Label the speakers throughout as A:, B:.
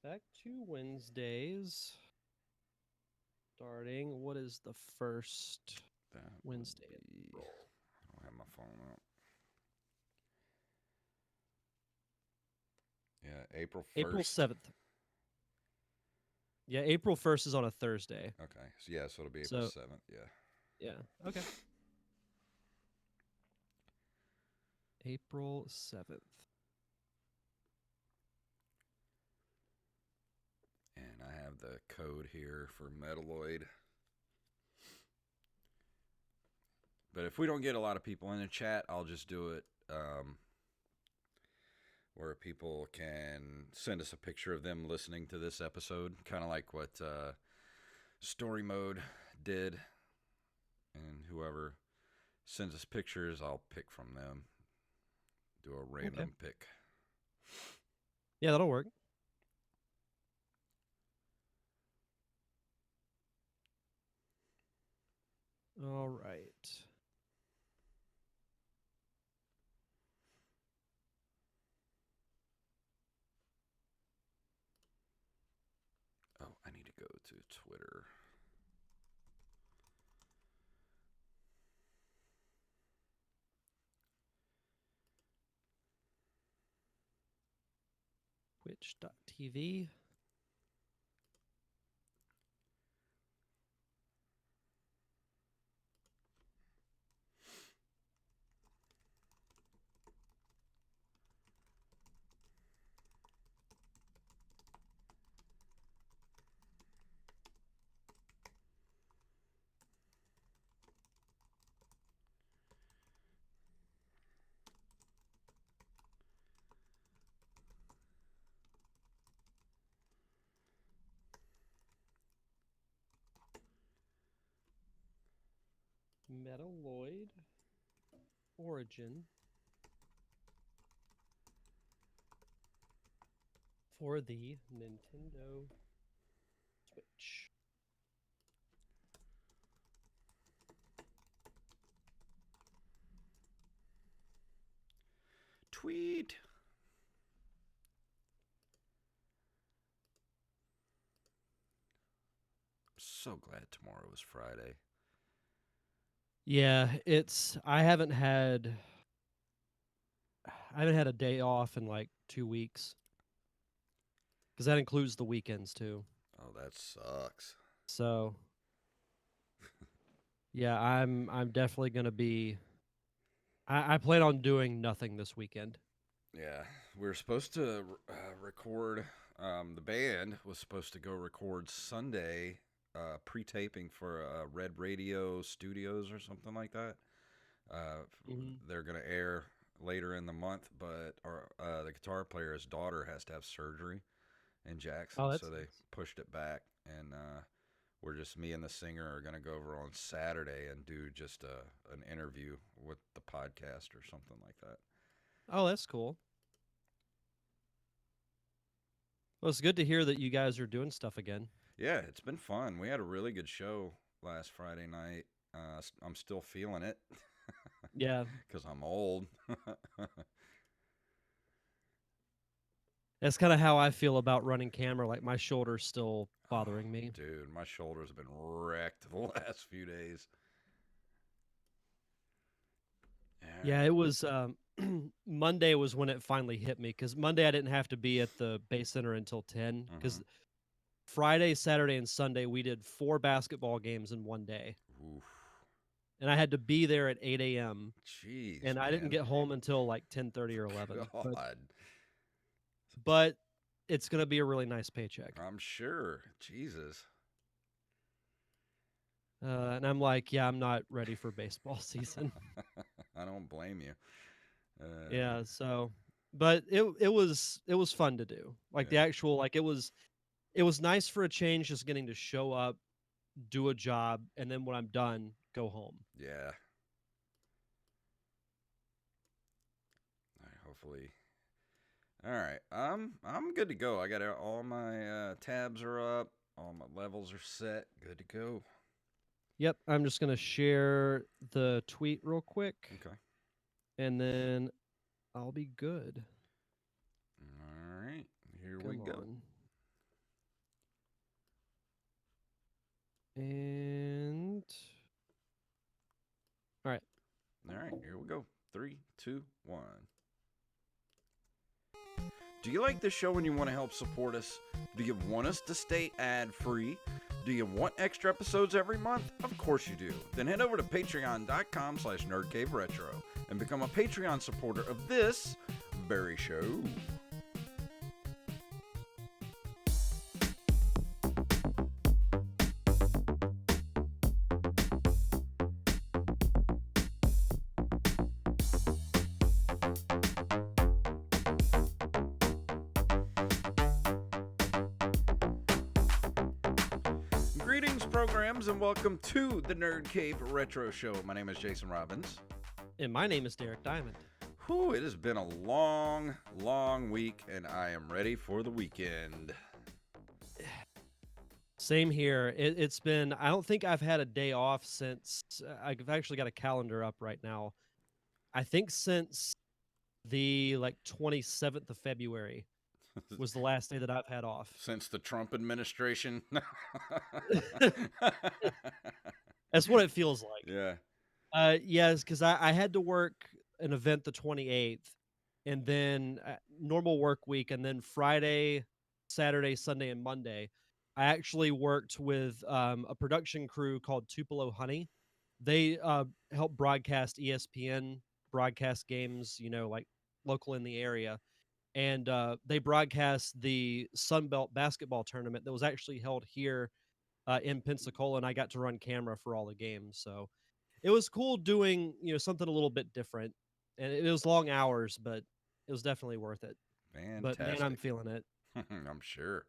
A: Back to Wednesdays. Starting, what is the first
B: That
A: Wednesday
B: would
A: in
B: be.
A: April?
B: I don't have my phone up. Yeah, April
A: April
B: 1st.
A: 7th. Yeah, April 1st is on a Thursday.
B: Okay. So, yeah, so it'll be April
A: So,
B: 7th. Yeah.
A: yeah, okay. April 7th.
B: And I have the code here for Metaloid. But if we don't get a lot of people in the chat, I'll just do it where people can send us a picture of them listening to this episode, kind of like what Story Mode did. And whoever sends us pictures, I'll pick from them. Do a
A: Okay.
B: random pick.
A: Yeah, that'll work. All right.
B: Oh, I need to go to Twitter.
A: Twitch.tv. Metaloid Origin for the Nintendo Switch.
B: Tweet. I'm so glad tomorrow is Friday.
A: Yeah, I haven't had a day off in like 2 weeks because that includes the weekends too.
B: Oh, that sucks.
A: So yeah, I'm definitely gonna be. I plan on doing nothing this weekend.
B: Yeah, we were supposed to record. The band was supposed to go record Sunday, pre-taping for Red Radio Studios or something like that. Uh,
A: Hmm.
B: they're gonna air later in the month, but the guitar player's daughter has to have surgery in Jackson,
A: Oh,
B: so
A: that's
B: they
A: nice.
B: pushed it back. And we're just me and the singer are gonna go over on Saturday and do just an interview with the podcast or something like that.
A: Oh, that's cool. Well, it's good to hear that you guys are doing stuff again.
B: Yeah, it's been fun. We had a really good show last Friday night. I'm still feeling it
A: Yeah,
B: because I'm old.
A: that's kind of how I feel about running camera. Like my shoulder's still
B: Oh,
A: bothering me.
B: dude, my shoulders have been wrecked the last few days. Yeah.
A: Yeah, it was Monday was when it finally hit me because Monday I didn't have to be at the base center until 10
B: Mm-hmm.
A: because Friday, Saturday, and Sunday we did 4 basketball games in one day,
B: Oof.
A: and I had to be there at 8 a.m.
B: Jeez,
A: and I didn't
B: man.
A: get home until like 10:30 or 11. But
B: God.
A: but it's gonna be a really nice paycheck.
B: I'm sure. Jesus.
A: And I'm like, yeah, I'm not ready for baseball season.
B: I don't blame you.
A: Yeah, so but it was fun to do. Like the
B: Yeah.
A: actual like it was nice for a change just getting to show up, do a job, and then when I'm done, go home.
B: Yeah. All right, hopefully. All right. I'm good to go. I got all my tabs are up. All my levels are set. Good to go.
A: Yep, I'm just gonna share the tweet real quick,
B: Okay.
A: and then I'll be good.
B: All right. Here we
A: Come
B: go.
A: on. And all right.
B: All right, here we go. 3, 2, 1. Do you like this show and you want to help support us? Do you want us to stay ad-free? Do you want extra episodes every month? Of course you do. Then head over to patreon.com/nerdcaveretro and become a Patreon supporter of this very show. Greetings, programs, and welcome to the Nerd Cave Retro Show. My name is Jason Robbins.
A: And my name is Derek Diamond.
B: Whew, it has been a long, long week, and I am ready for the weekend.
A: Same here. It's been, I don't think I've had a day off since, I've actually got a calendar up right now. I think since the 27th of February was the last day that I've had off.
B: Since the Trump administration.
A: That's what it feels like.
B: Yeah.
A: Yes, because I had to work an event the 28th, and then normal work week, and then Friday, Saturday, Sunday, and Monday, I actually worked with a production crew called Tupelo Honey. They help broadcast ESPN, broadcast games, like local in the area. And they broadcast the Sun Belt basketball tournament that was actually held here in Pensacola, and I got to run camera for all the games. So it was cool doing something a little bit different, and it was long hours, but it was definitely worth it.
B: Fantastic.
A: But man, I'm feeling it.
B: I'm sure.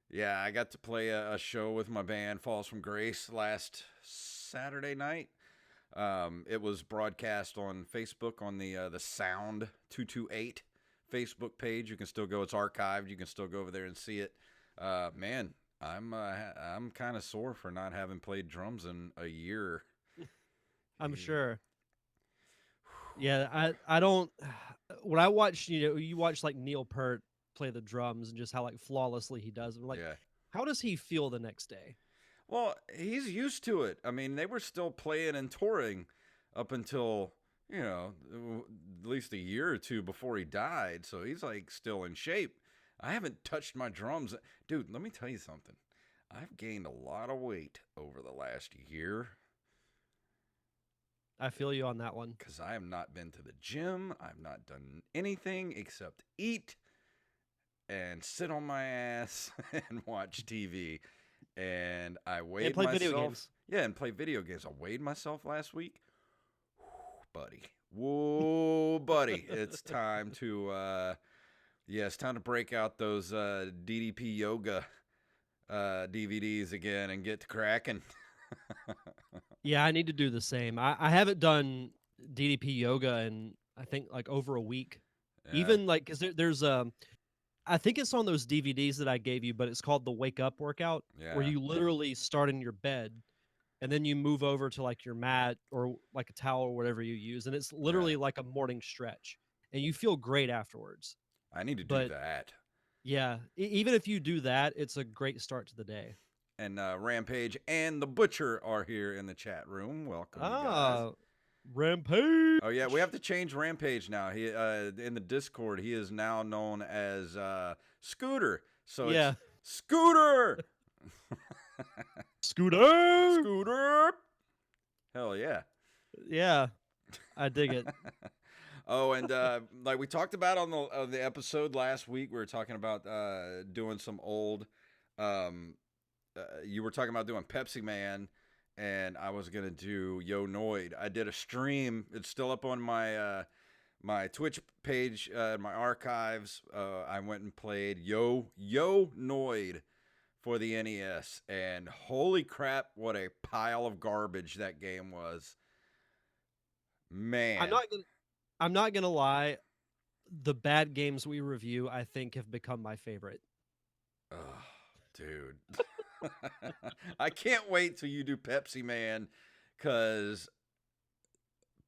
B: Yeah, I got to play a show with my band Falls from Grace last Saturday night. It was broadcast on Facebook on the Sound 228 Facebook page. You can still go; it's archived. You can still go over there and see it. Man, I'm kind of sore for not having played drums in a year.
A: I'm sure. Yeah, I don't. When I watch, you watch like Neil Peart play the drums and just how flawlessly he does. I'm like,
B: Yeah.
A: how does he feel the next day?
B: Well, he's used to it. I mean, they were still playing and touring up until, at least a year or two before he died. So he's still in shape. I haven't touched my drums. Dude, let me tell you something. I've gained a lot of weight over the last year.
A: I feel you on that one.
B: Because I have not been to the gym. I've not done anything except eat and sit on my ass and watch TV. And I weighed
A: play
B: myself.
A: video games.
B: Yeah, and play video games. I weighed myself last week. Buddy. Whoa, buddy. It's time to it's time to break out those DDP yoga DVDs again and get to cracking.
A: Yeah, I need to do the same. I haven't done DDP yoga in I think over a week.
B: Yeah.
A: Even because there's I think it's on those DVDs that I gave you, but it's called the Wake Up Workout, where you literally start in your bed and then you move over to your mat or a towel or whatever you use, and it's literally like a morning stretch, and you feel great afterwards.
B: I need to do that.
A: Yeah, even if you do that, it's a great start to the day.
B: And Rampage and the Butcher are here in the chat room. Welcome, you guys.
A: Rampage.
B: Oh yeah, we have to change Rampage now. He in the Discord, he is now known as Scooter. So
A: yeah,
B: it's Scooter.
A: Scooter.
B: Scooter. Hell yeah.
A: Yeah, I dig it.
B: Oh, and we talked about on the episode last week, we were talking about doing some old. You were talking about doing Pepsi Man, and I was gonna do Yo Noid. I did a stream. It's still up on my my Twitch page, my archives. I went and played Yo Noid for the NES, and holy crap, what a pile of garbage that game was. Man,
A: I'm not gonna lie. The bad games we review, I think, have become my favorite.
B: Oh, dude. I can't wait till you do Pepsi Man, because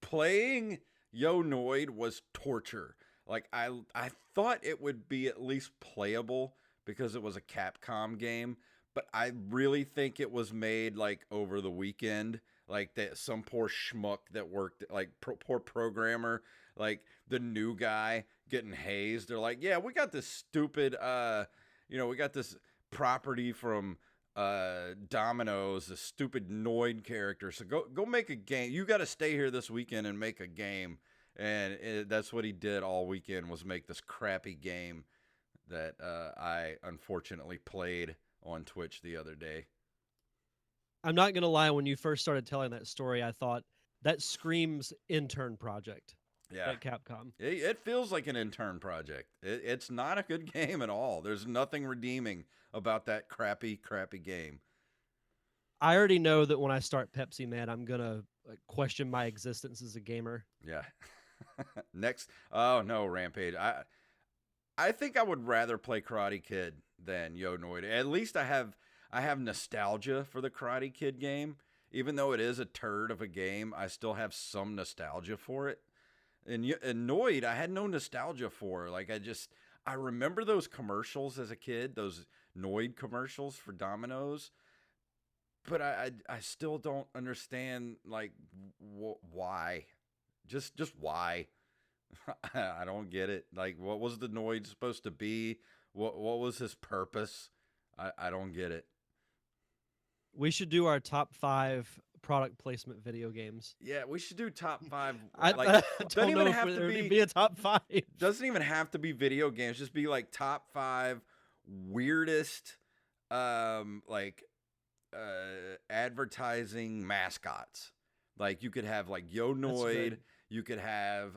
B: playing Yo Noid was torture. I thought it would be at least playable because it was a Capcom game, but I really think it was made like over the weekend. Like that, some poor schmuck that worked, like poor programmer, like the new guy getting hazed. They're like, yeah, we got this stupid, we got this property from Domino's, a stupid Noid character. So go make a game. You got to stay here this weekend and make a game. And that's what he did all weekend, was make this crappy game that I unfortunately played on Twitch the other day.
A: I'm not gonna lie. When you first started telling that story, I thought that screams intern project
B: Yeah.
A: at Capcom.
B: It feels like an intern project. It's not a good game at all. There's nothing redeeming about that crappy game.
A: I already know that when I start Pepsi Man, I'm gonna question my existence as a gamer.
B: Yeah. Next. Oh no, Rampage. I think I would rather play Karate Kid than Yo Noid. At least I have nostalgia for the Karate Kid game. Even though it is a turd of a game, I still have some nostalgia for it. And Noid, I had no nostalgia for. Like I remember those commercials as a kid, those Noid commercials for Domino's, but I still don't understand like why. Just why. I don't get it. Like, what was the Noid supposed to be? What was his purpose? I don't get it.
A: We should do our top 5 product placement video games.
B: Yeah, we should do top 5.
A: I
B: Like,
A: don't know if there would be a top 5.
B: Doesn't even have to be video games. Just be like top 5 weirdest, like, advertising mascots. Like, you could have like Yo Noid. You could have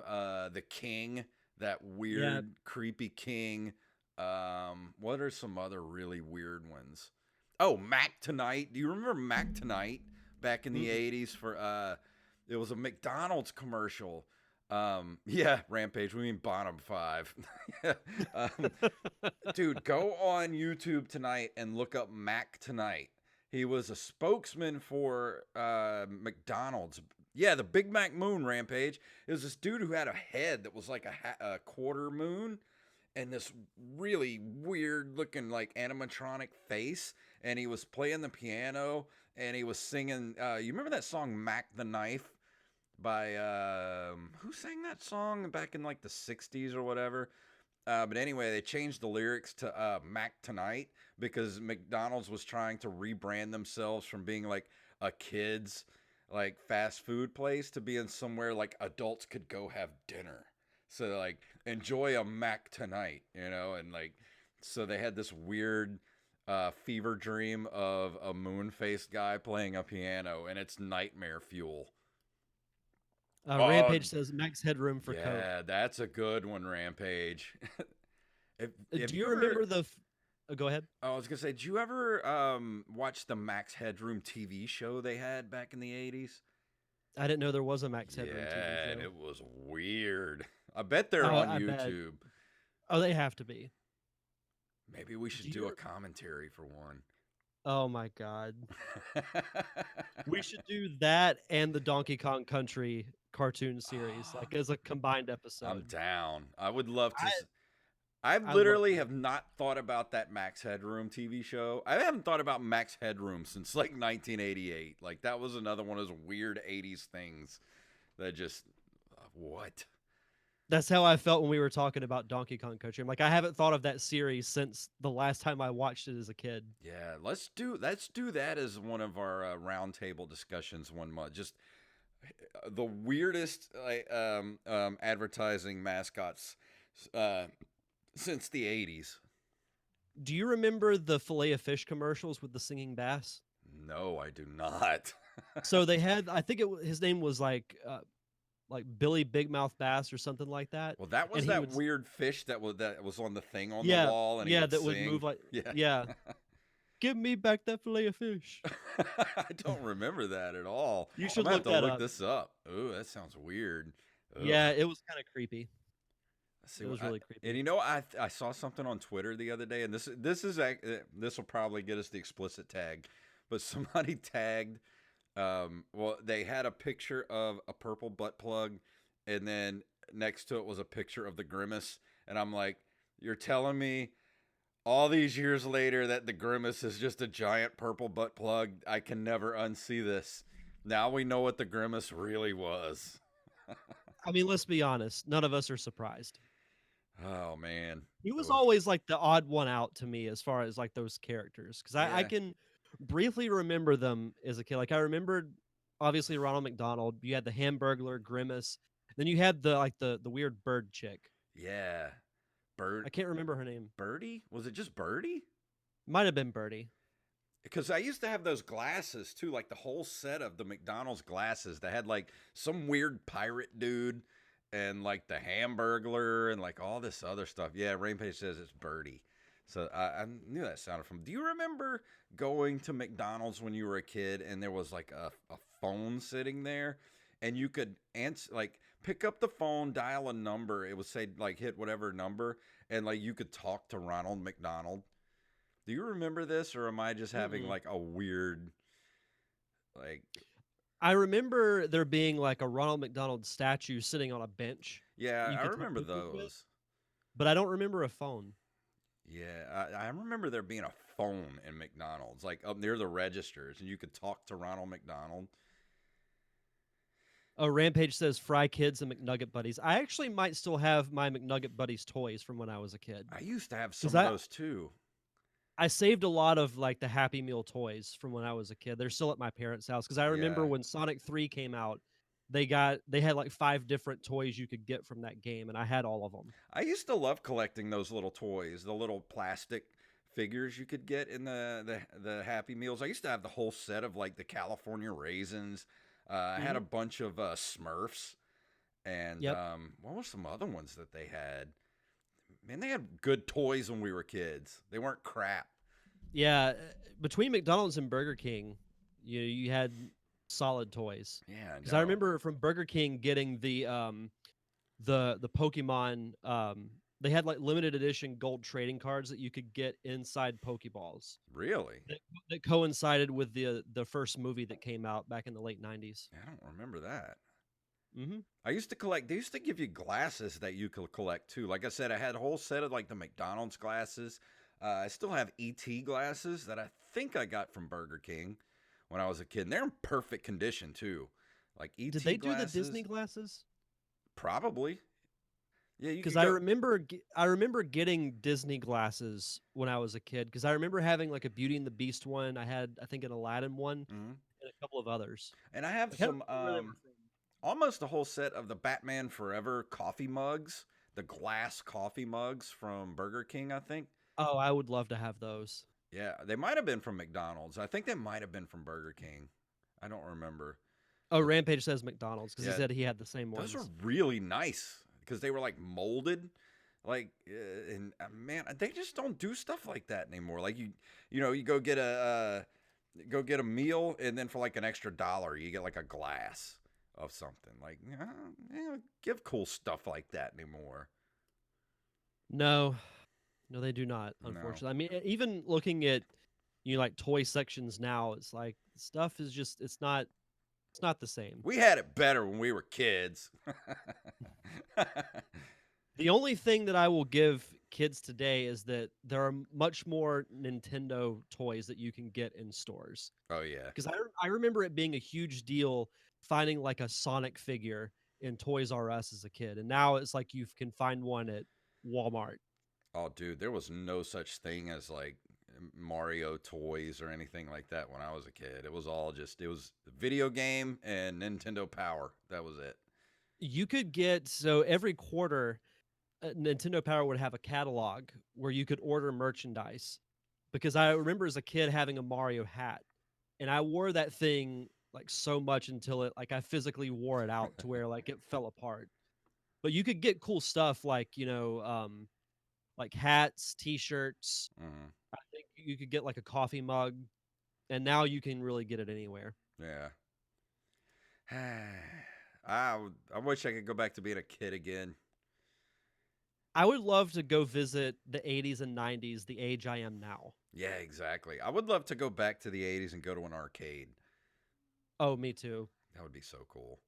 B: the King, that weird, creepy King. What are some other really weird ones? Oh, Mac Tonight. Do you remember Mac Tonight back in the 80s for it was a McDonald's commercial. Yeah, Rampage. We mean bottom 5. Dude, go on YouTube tonight and look up Mac Tonight. He was a spokesman for McDonald's. Yeah, the Big Mac Moon Rampage. It was this dude who had a head that was like a quarter moon and this really weird looking like animatronic face. And he was playing the piano and he was singing. You remember that song Mac the Knife by, who sang that song back in like the 60s or whatever? But anyway, they changed the lyrics to Mac Tonight because McDonald's was trying to rebrand themselves from being like a kid's like fast food place to being somewhere like adults could go have dinner. So like enjoy a Mac Tonight, and like so they had this weird fever dream of a moon-faced guy playing a piano, and it's nightmare fuel.
A: Rampage says max headroom for Coke.
B: Yeah, that's a good one, Rampage.
A: Do you remember the... go ahead.
B: I was going to say, did you ever watch the Max Headroom TV show they had back in the 80s?
A: I didn't know there was a Max Headroom TV show.
B: Yeah, and it was weird. I bet they're on YouTube.
A: Oh, they have to be.
B: Maybe we should do a commentary for one.
A: Oh my God. We should do that and the Donkey Kong Country cartoon series, like as a combined episode.
B: I'm down. I would love to. I literally have not thought about that Max Headroom TV show. I haven't thought about Max Headroom since like 1988. Like that was another one of those weird 80s things that just, what?
A: That's how I felt when we were talking about Donkey Kong Country. I'm like, I haven't thought of that series since the last time I watched it as a kid.
B: Yeah, let's do that as one of our roundtable discussions one month. Just the weirdest advertising mascots since the 80s.
A: Do you remember the Filet-O-Fish commercials with the singing bass?
B: No, I do not.
A: So they had, I think his name was like Billy Big Mouth Bass or something like that.
B: Well, that was that weird fish that was on the thing on the wall, and
A: would move like yeah. Give me back that Filet-O-Fish.
B: I don't remember that at all.
A: You should
B: have to look this up. Ooh, that sounds weird. Ugh.
A: Yeah, it was kind of creepy.
B: It was really creepy. And I saw something on Twitter the other day, and this will probably get us the explicit tag, but somebody tagged. Well, they had a picture of a purple butt plug, and then next to it was a picture of the Grimace, and I'm like, you're telling me All these years later, that the Grimace is just a giant purple butt plug. I can never unsee this. Now we know what the Grimace really was.
A: I mean, let's be honest. None of us are surprised.
B: Oh man.
A: He was
B: Oof.
A: always like the odd one out to me as far as like those characters, because I
B: Yeah.
A: can briefly remember them as a kid. Like I remembered obviously Ronald McDonald. You had the Hamburglar, Grimace, then you had the weird bird chick.
B: Yeah. Bird
A: I can't remember her name.
B: Birdie? Was it just Birdie?
A: Might have been Birdie.
B: Because I used to have those glasses too, like the whole set of the McDonald's glasses that had like some weird pirate dude and like the Hamburglar and like all this other stuff. Yeah, Rampage says it's Birdie. So I knew that sounded from. Do you remember going to McDonald's when you were a kid and there was like a phone sitting there and you could answer, like pick up the phone, dial a number. It would say like hit whatever number and like you could talk to Ronald McDonald. Do you remember this, or am I just having
A: Mm-mm.
B: like a weird, like,
A: I remember there being like a Ronald McDonald statue sitting on a bench that
B: yeah,
A: you
B: I
A: could talk
B: remember
A: business with,
B: those.
A: but I don't remember a phone.
B: Yeah, I remember there being a phone in McDonald's, like up near the registers, and you could talk to Ronald McDonald.
A: Oh, Rampage says Fry Kids and McNugget Buddies. I actually might still have my McNugget Buddies toys from when I was a kid.
B: I used to have
A: Because
B: some of those too.
A: I saved a lot of like the Happy Meal toys from when I was a kid. They're still at my parents' house. Because I remember
B: Yeah,
A: when Sonic 3 came out, they had like 5 different toys you could get from that game, and I had all of them.
B: I used to love collecting those little toys, the little plastic figures you could get in the Happy Meals. I used to have the whole set of like the California raisins. I had a
A: Hmm.
B: bunch of Smurfs. And
A: Yep.
B: what were some other ones that they had? Man, they had good toys when we were kids. They weren't crap.
A: Yeah. Between McDonald's and Burger King, you had solid toys.
B: Yeah,
A: Because I
B: no.
A: remember from Burger King getting the Pokemon. They had like limited edition gold trading cards that you could get inside Pokeballs
B: Really?
A: that, that coincided with the first movie that came out back in the late 90s.
B: I don't remember that.
A: Mm-hmm.
B: I used to collect. They used to give you glasses that you could collect too. Like I said, I had a whole set of like the McDonald's glasses. I still have ET glasses that I think I got from Burger King when I was a kid. And they're in perfect condition too. Like
A: Did
B: ET
A: they do the Disney
B: glasses,
A: glasses?
B: probably. Yeah, you
A: Because
B: could go.
A: I remember getting Disney glasses when I was a kid. Because I remember having like a Beauty and the Beast one. I had I think an Aladdin one
B: Mhm.
A: and a couple of others.
B: And I have
A: I can't
B: some
A: remember where they were from.
B: almost a whole set of the Batman Forever coffee mugs, the glass coffee mugs from Burger King, I think.
A: Oh, I would love to have those.
B: Yeah, they might have been from McDonald's. I think they might have been from Burger King. I don't remember.
A: Oh,
B: But
A: Rampage says McDonald's because he
B: yeah,
A: said he had the same
B: those are
A: ones.
B: really nice because they were like molded. Like and man, they just don't do stuff like that anymore. Like you go get a meal and then for like an extra dollar you get like a glass of something. Like give cool stuff like that anymore.
A: No, no, they do not.
B: No.
A: Unfortunately, I mean, even looking at like toy sections now, it's like stuff is just it's not the same.
B: We had it better when we were kids.
A: The only thing that I will give kids today is that there are much more Nintendo toys that you can get in stores.
B: Oh yeah.
A: Because I remember it being a huge deal finding like a Sonic figure in Toys R Us as a kid, and now it's like you can find one at Walmart.
B: Oh dude, there was no such thing as like Mario toys or anything like that when I was a kid. It was all just it was video game and Nintendo Power. That was it.
A: You could get so every quarter Nintendo Power would have a catalog where you could order merchandise. Because I remember as a kid having a Mario hat, and I wore that thing like so much until it like I physically wore it out to where like it fell apart. But you could get cool stuff like like hats, T-shirts.
B: Hmm.
A: I think you could get like a coffee mug, and now you can really get it anywhere.
B: Yeah. I wish I could go back to being a kid again.
A: I would love to go visit the 80s and 90s, the age I am now.
B: Yeah, exactly. I would love to go back to the 80s and go to an arcade.
A: Oh, me too.
B: That would be so cool.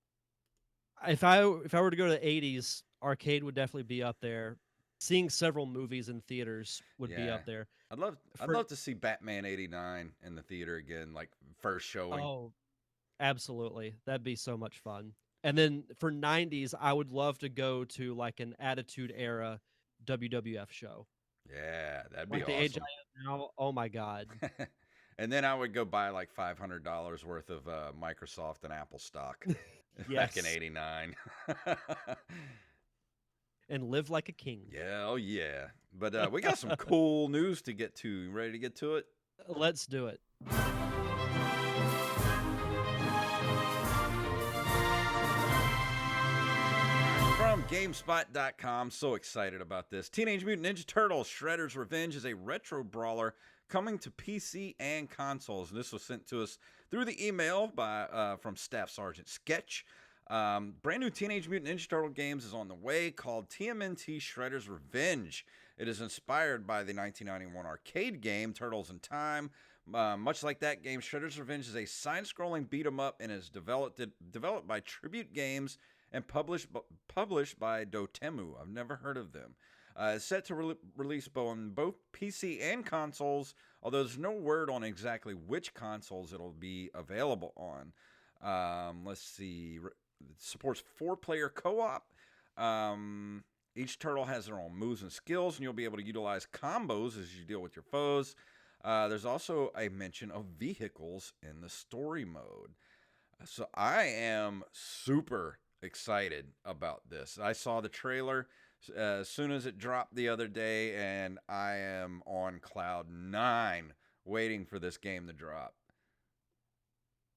A: If I were to go to the 80s, arcade would definitely be up there. seeing several movies in theaters would be
B: Yeah.
A: up there.
B: I'd
A: For
B: love to see Batman 89 in the theater again, like first showing.
A: oh, absolutely. That'd be so much fun. And then for 90s, I would love to go to like an Attitude Era WWF show.
B: Yeah, that'd be
A: Like the age
B: awesome.
A: I am now, oh my God.
B: And then I would go buy like $500 worth of Microsoft and Apple stock back in
A: Yes.
B: '89.
A: And live like a king.
B: Yeah, oh yeah. But we got some cool news to get to. You ready to get to it?
A: Let's do it.
B: From GameSpot.com, so excited about this. Teenage Mutant Ninja Turtles Shredder's Revenge is a retro brawler coming to PC and consoles. And this was sent to us through the email from Staff Sergeant Sketch. Brand new Teenage Mutant Ninja Turtle games is on the way called TMNT Shredder's Revenge. It is inspired by the 1991 arcade game Turtles in Time. Much like that game, Shredder's Revenge is a side-scrolling beat-em-up and is developed by Tribute Games and published by Dotemu. I've never heard of them. It's set to release on both PC and consoles, although there's no word on exactly which consoles it'll be available on. Let's see. It supports 4-player co-op. Each turtle has their own moves and skills, and you'll be able to utilize combos as you deal with your foes. There's also a mention of vehicles in the story mode. So I am super excited about this. I saw the trailer as soon as it dropped the other day, and I am on cloud 9 waiting for this game to drop.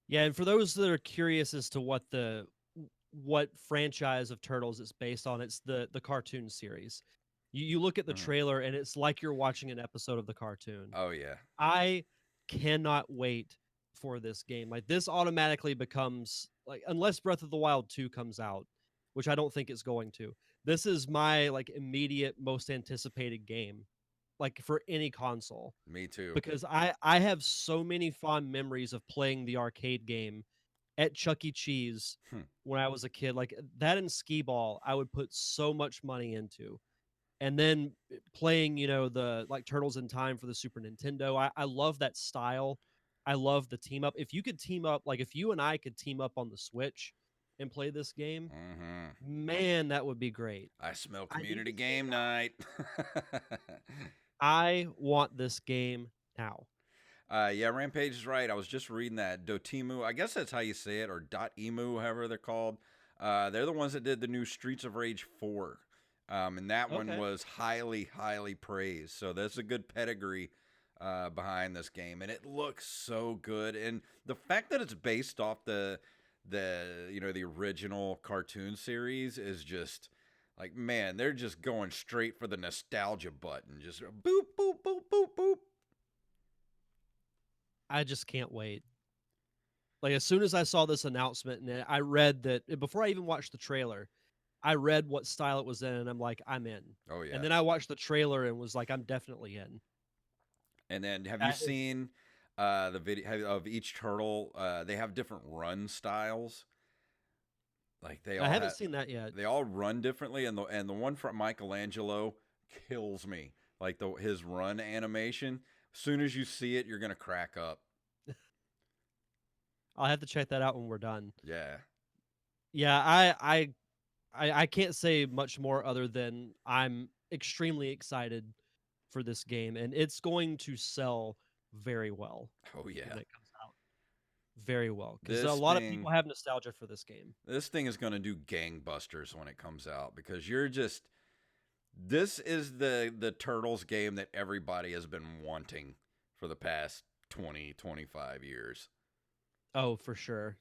A: Yeah, and for those that are curious as to what franchise of Turtles it's based on, it's the cartoon series. You look at the trailer and it's like you're watching an episode of the cartoon.
B: Oh yeah.
A: I cannot wait for this game. Like this automatically becomes like, unless Breath of the Wild 2 comes out, which I don't think it's going to. This is my like immediate most anticipated game, like for any console.
B: Me too.
A: Because I have so many fond memories of playing the arcade game at Chuck E. Cheese when I was a kid. Like that and Skee Ball, I would put so much money into. And then playing, the like Turtles in Time for the Super Nintendo. I love that style. I love the team up. If you could team up, like if you and I could team up on the Switch and play this game, man, that would be great.
B: I smell community game night.
A: I want this game now.
B: Yeah, Rampage is right. I was just reading that. Dotemu, I guess that's how you say it, or .emu, however they're called. They're the ones that did the new Streets of Rage 4. And that one was highly, highly praised. So there's a good pedigree behind this game, and it looks so good. And the fact that it's based off the original cartoon series is just like, man, they're just going straight for the nostalgia button. Just boop, boop, boop, boop, boop.
A: I just can't wait. Like as soon as I saw this announcement and I read that before I even watched the trailer, I read what style it was in, and I'm like, I'm in.
B: Oh yeah.
A: And then I watched the trailer and was like, I'm definitely in.
B: And then, have you seen the video of each turtle? They have different run styles. Like
A: I haven't seen that yet.
B: They all run differently, and the one from Michelangelo kills me. Like his run animation. As soon as you see it, you're gonna crack up.
A: I'll have to check that out when we're done.
B: Yeah.
A: Yeah, I can't say much more other than I'm extremely excited for this game, and it's going to sell very well.
B: Oh yeah.
A: When it comes out. Very well, because a lot of people have nostalgia for this game.
B: This thing is going to do gangbusters when it comes out, because this is the Turtles game that everybody has been wanting for the past 20-25 years.
A: Oh, for sure.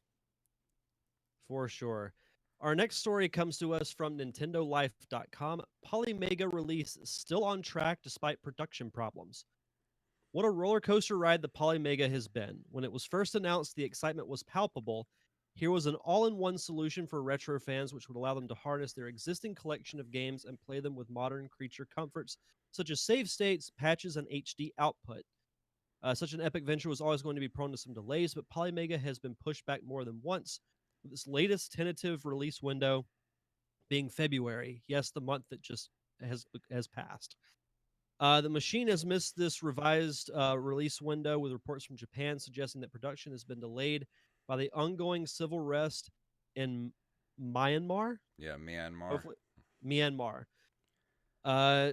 A: For sure. Our next story comes to us from NintendoLife.com. Polymega release still on track despite production problems. What a roller coaster ride the Polymega has been. When it was first announced, the excitement was palpable. Here was an all-in-one solution for retro fans, which would allow them to harness their existing collection of games and play them with modern creature comforts, such as save states, patches, and HD output. Such an epic venture was always going to be prone to some delays, but Polymega has been pushed back more than once, with this latest tentative release window being February. Yes, the month that just has passed. The machine has missed this revised release window, with reports from Japan suggesting that production has been delayed by the ongoing civil unrest in Myanmar.
B: Yeah, Myanmar.
A: Hopefully, Myanmar. Uh,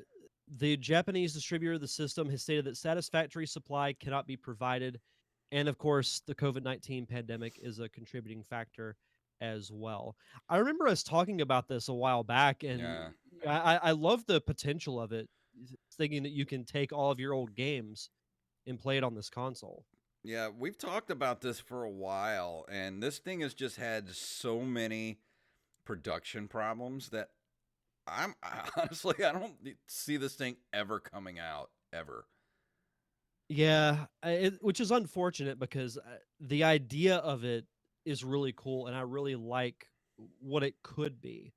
A: the Japanese distributor of the system has stated that satisfactory supply cannot be provided, and of course, the COVID-19 pandemic is a contributing factor as well. I remember us talking about this a while back, and
B: Yeah.
A: I love the potential of it, thinking that you can take all of your old games and play it on this console.
B: Yeah, we've talked about this for a while, and this thing has just had so many production problems that honestly, I don't see this thing ever coming out ever.
A: Yeah, which is unfortunate because the idea of it is really cool, and I really like what it could be.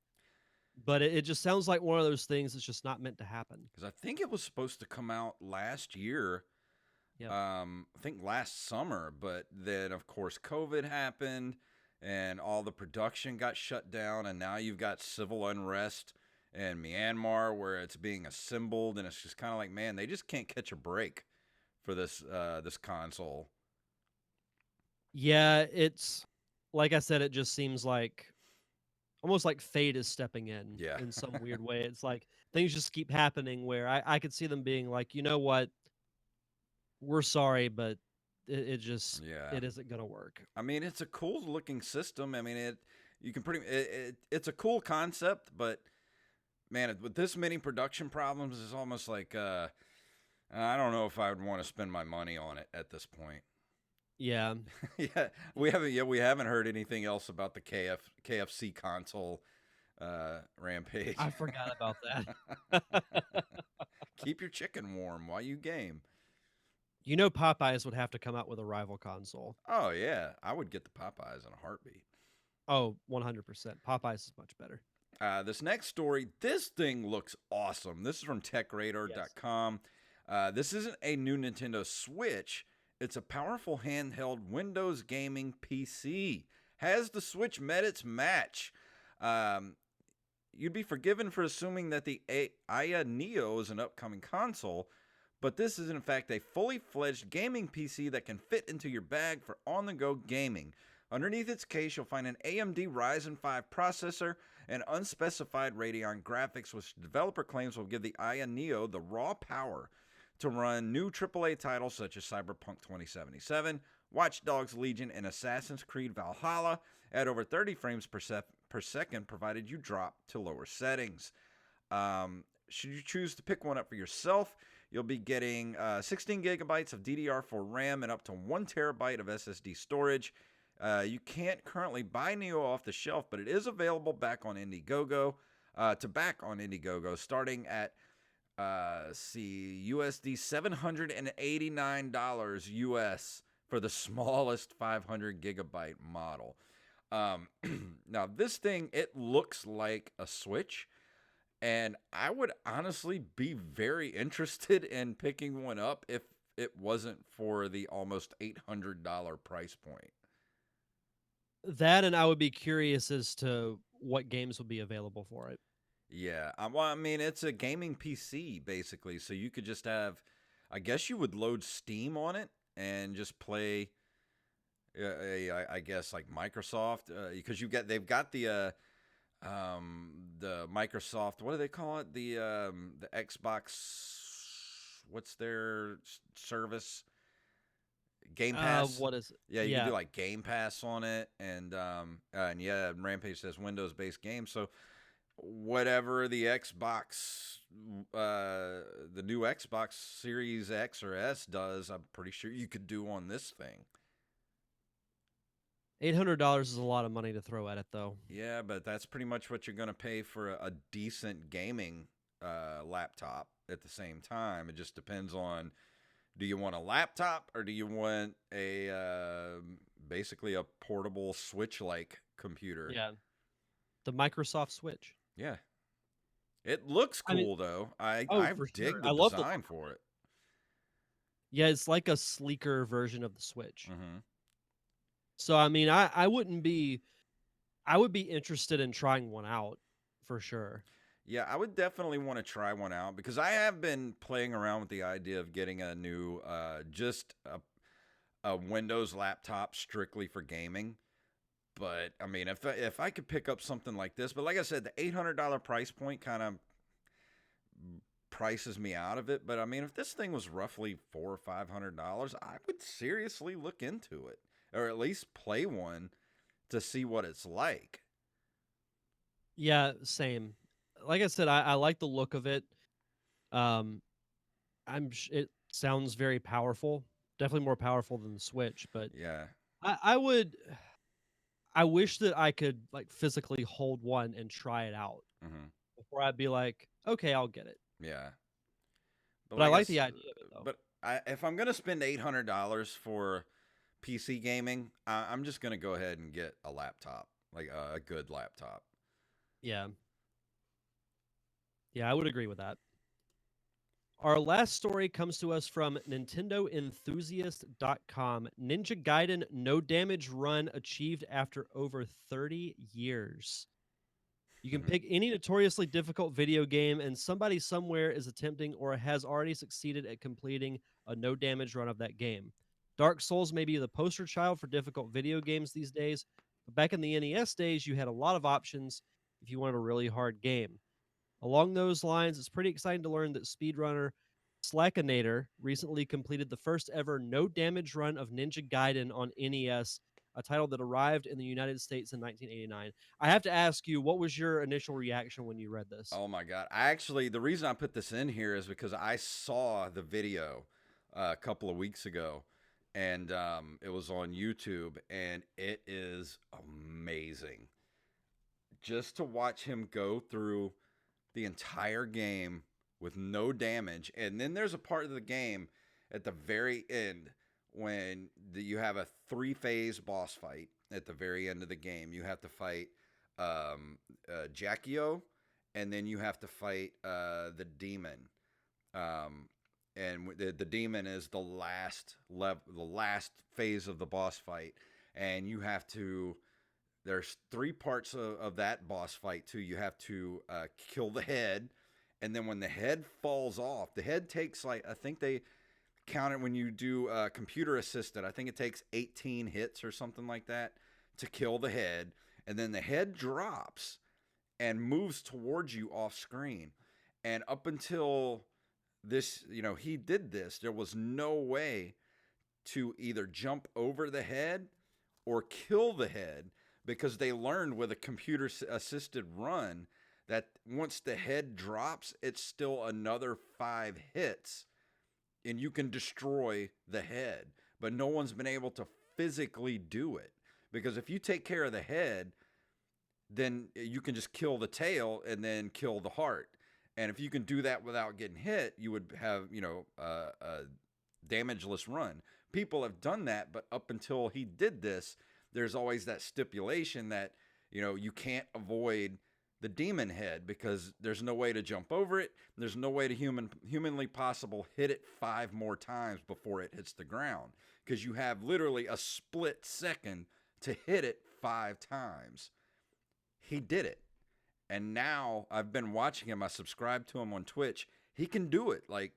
A: But it just sounds like one of those things that's just not meant to happen.
B: Because I think it was supposed to come out last year.
A: Yep.
B: I think last summer, but then of course COVID happened, and all the production got shut down, and now you've got civil unrest in Myanmar where it's being assembled, and it's just kind of like, man, they just can't catch a break for this console.
A: Yeah, it's like I said, it just seems like almost like fate is stepping
B: Yeah.
A: in some weird way. It's like things just keep happening where I could see them being like, you know what, we're sorry, but it just
B: Yeah.
A: it isn't gonna work.
B: I mean, it's a cool looking system. I mean, you can it's a cool concept, but man, with this many production problems, it's almost like I don't know if I would want to spend my money on it at this point.
A: Yeah.
B: Yeah, we haven't heard anything else about the KFC console rampage.
A: I forgot about that.
B: Keep your chicken warm while you game.
A: You know, Popeyes would have to come out with a rival console.
B: Oh yeah, I would get the Popeyes in a heartbeat.
A: Oh, 100%. Popeyes is much better.
B: This next story, this thing looks awesome. This is from TechRadar.com. This isn't a new Nintendo Switch. It's a powerful handheld Windows gaming PC. Has the Switch met its match? You'd be forgiven for assuming that the Aya Neo is an upcoming console, but this is in fact a fully fledged gaming PC that can fit into your bag for on-the-go gaming. Underneath its case, you'll find an AMD Ryzen 5 processor and unspecified Radeon graphics, which the developer claims will give the Aya Neo the raw power to run new AAA titles such as Cyberpunk 2077, Watch Dogs Legion, and Assassin's Creed Valhalla at over 30 frames per second, provided you drop to lower settings. Should you choose to pick one up for yourself, you'll be getting 16 gigabytes of DDR4 RAM and up to 1 terabyte of SSD storage. You can't currently buy Neo off the shelf, but it is available back on Indiegogo, starting at USD $789 US for the smallest 500 gigabyte model. Now this thing, it looks like a Switch, and I would honestly be very interested in picking one up if it wasn't for the almost $800 price point.
A: That, and I would be curious as to what games would be available for it.
B: Yeah, well, I mean, it's a gaming PC basically, so you could just have, I guess you would load Steam on it and just play. I guess like Microsoft, because they've got the Microsoft, what do they call it? The Xbox, what's their service? Game Pass.
A: What is it?
B: Yeah, you can do like Game Pass on it, and yeah, Rampage says Windows-based games. So whatever the Xbox, the new Xbox Series X or S does, I'm pretty sure you could do on this thing.
A: $800 is a lot of money to throw at it, though.
B: Yeah, but that's pretty much what you're going to pay for a decent gaming laptop at the same time. It just depends on, do you want a laptop or do you want a basically a portable Switch-like computer?
A: Yeah. The Microsoft Switch.
B: Yeah. It looks cool, though. I dig the design for it.
A: Yeah, it's like a sleeker version of the Switch.
B: Mm-hmm.
A: So, I mean, I would be interested in trying one out for sure.
B: Yeah, I would definitely want to try one out because I have been playing around with the idea of getting a new, just a Windows laptop strictly for gaming. But I mean, if I could pick up something like this, but like I said, the $800 price point kind of prices me out of it. But I mean, if this thing was roughly $400 or $500, I would seriously look into it, or at least play one to see what it's like.
A: Yeah, same. Like I said, I like the look of it. Um, it sounds very powerful, definitely more powerful than the Switch. But
B: Yeah.
A: I would, I wish that I could like physically hold one and try it out
B: Hmm.
A: before I'd be like, okay, I'll get it.
B: Yeah. But
A: But I
B: like I,
A: like the idea of it though.
B: but if I'm gonna spend $800 for PC gaming, I'm just gonna go ahead and get a laptop, like a good laptop.
A: Yeah, yeah, I would agree with that. Our last story comes to us from NintendoEnthusiast.com. Ninja Gaiden no damage run achieved after over 30 years. You can pick any notoriously difficult video game, and somebody somewhere is attempting or has already succeeded at completing a no damage run of that game. Dark Souls may be the poster child for difficult video games these days, but back in the NES days, you had a lot of options if you wanted a really hard game. Along those lines, it's pretty exciting to learn that speedrunner Slackinator recently completed the first ever no damage run of Ninja Gaiden on NES, a title that arrived in the United States in 1989. I have to ask you, what was your initial reaction when you read this?
B: Oh my god! I actually, the reason I put this in here is because I saw the video a couple of weeks ago, and it was on YouTube, and it is amazing. Just to watch him go through the entire game with no damage, and then there's a part of the game at the very end when you have a three-phase boss fight at the very end of the game. You have to fight Jackio, and then you have to fight the demon. Um, and the demon is the last level, the last phase of the boss fight, and you have to. There's three parts of that boss fight too. You have to kill the head, and then when the head falls off, the head takes like I think they count it when you do computer assisted. I think it takes 18 hits or something like that to kill the head, and then the head drops and moves towards you off screen. And up until this, he did this. There was no way to either jump over the head or kill the head because they learned with a computer assisted run that once the head drops, it's still another 5 hits and you can destroy the head. But no one's been able to physically do it because if you take care of the head, then you can just kill the tail and then kill the heart. And if you can do that without getting hit, you would have, a damageless run. People have done that, but up until he did this, there's always that stipulation that, you can't avoid the demon head because there's no way to jump over it. There's no way to humanly possible hit it 5 more times before it hits the ground because you have literally a split second to hit it 5 times. He did it. And now I've been watching him. I subscribe to him on Twitch. He can do it like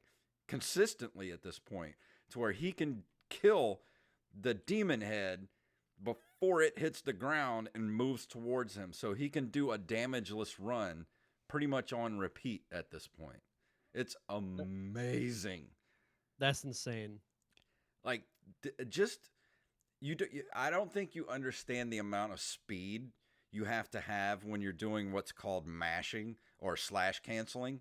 B: consistently at this point to where he can kill the demon head before it hits the ground and moves towards him. So he can do a damageless run pretty much on repeat at this point. It's amazing.
A: That's insane.
B: Like just I don't think you understand the amount of speed you have to have when you're doing what's called mashing or slash canceling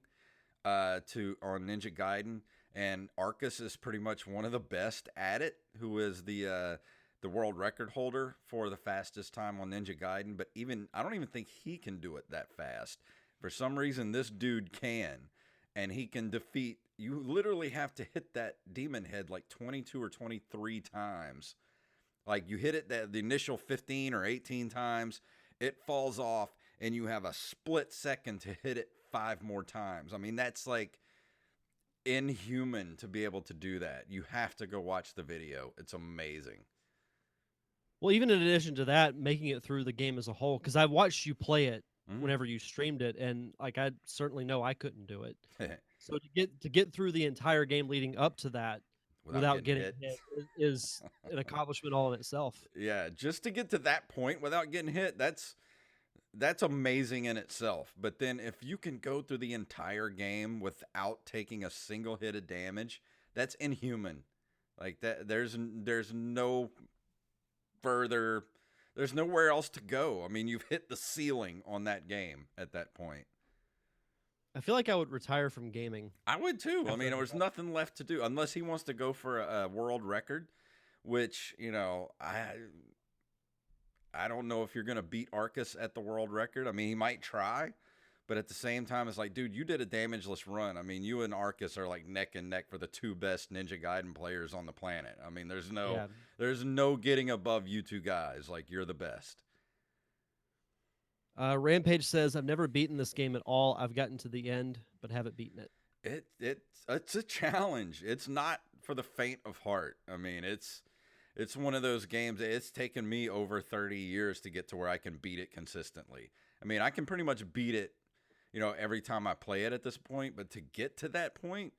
B: to on Ninja Gaiden, and Arcus is pretty much one of the best at it, who is the world record holder for the fastest time on Ninja Gaiden. But even I don't even think he can do it that fast. For some reason, this dude can, and he can defeat. You literally have to hit that demon head like 22 or 23 times. Like you hit it the initial 15 or 18 times, it falls off, and you have a split second to hit it 5 more times. I mean, that's like inhuman to be able to do that. You have to go watch the video. It's amazing.
A: Well, even in addition to that, making it through the game as a whole, because I've watched you play it
B: Mm.
A: whenever you streamed it, and like I certainly know I couldn't do it. So to get through the entire game leading up to that
B: Without
A: without
B: getting
A: getting
B: hit.
A: hit is an accomplishment all in itself.
B: Yeah, just to get to that point without getting hit, that's amazing in itself. But then if you can go through the entire game without taking a single hit of damage, that's inhuman. Like that there's no further there's nowhere else to go. I mean, you've hit the ceiling on that game at that point.
A: I feel like I would retire from gaming
B: I would too. I
A: after
B: mean,
A: I did
B: there's
A: that.
B: nothing left to do unless he wants to go for a world record, which, I don't know if you're going to beat Arcus at the world record. I mean, he might try, but at the same time, it's like, dude, you did a damageless run. I mean, you and Arcus are like neck and neck for the two best Ninja Gaiden players on the planet. I mean,
A: Yeah.
B: there's no getting above you two guys. Like, you're the best.
A: Rampage says, I've never beaten this game at all. I've gotten to the end, but haven't beaten it.
B: It's a challenge. It's not for the faint of heart. I mean, it's one of those games. It's taken me over 30 years to get to where I can beat it consistently. I mean, I can pretty much beat it, every time I play it at this point, but to get to that point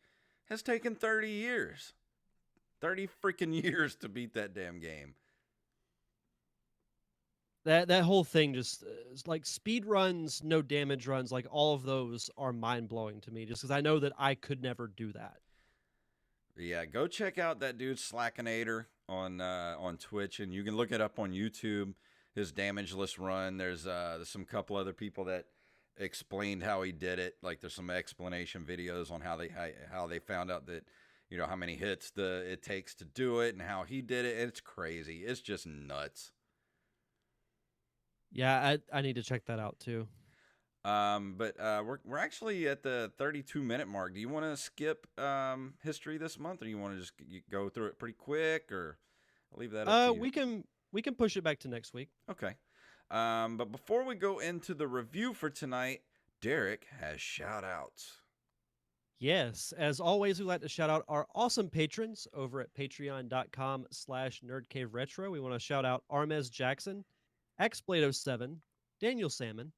B: has taken 30 years. 30 freaking years to beat that damn game.
A: That whole thing just is like speed runs, no damage runs, like all of those are mind blowing to me just because I know that I could never do that.
B: Yeah, go check out that dude Slackinator on Twitch, and you can look it up on YouTube. His damageless run. There's some couple other people that explained how he did it. Like there's some explanation videos on how they found out that how many hits it takes to do it and how he did it. It's crazy. It's just nuts.
A: Yeah, I need to check that out too.
B: But we're actually at the 32-minute mark. Do you want to skip history this month, or you want to just go through it pretty quick, or I'll leave that up to you?
A: We can push it back to next week.
B: Okay. But before we go into the review for tonight, Derek has shout outs.
A: Yes, as always, we like to shout out our awesome patrons over at patreon.com/nerdcaveretro. We want to shout out Armez Jackson, XBlade07, Daniel Salmon,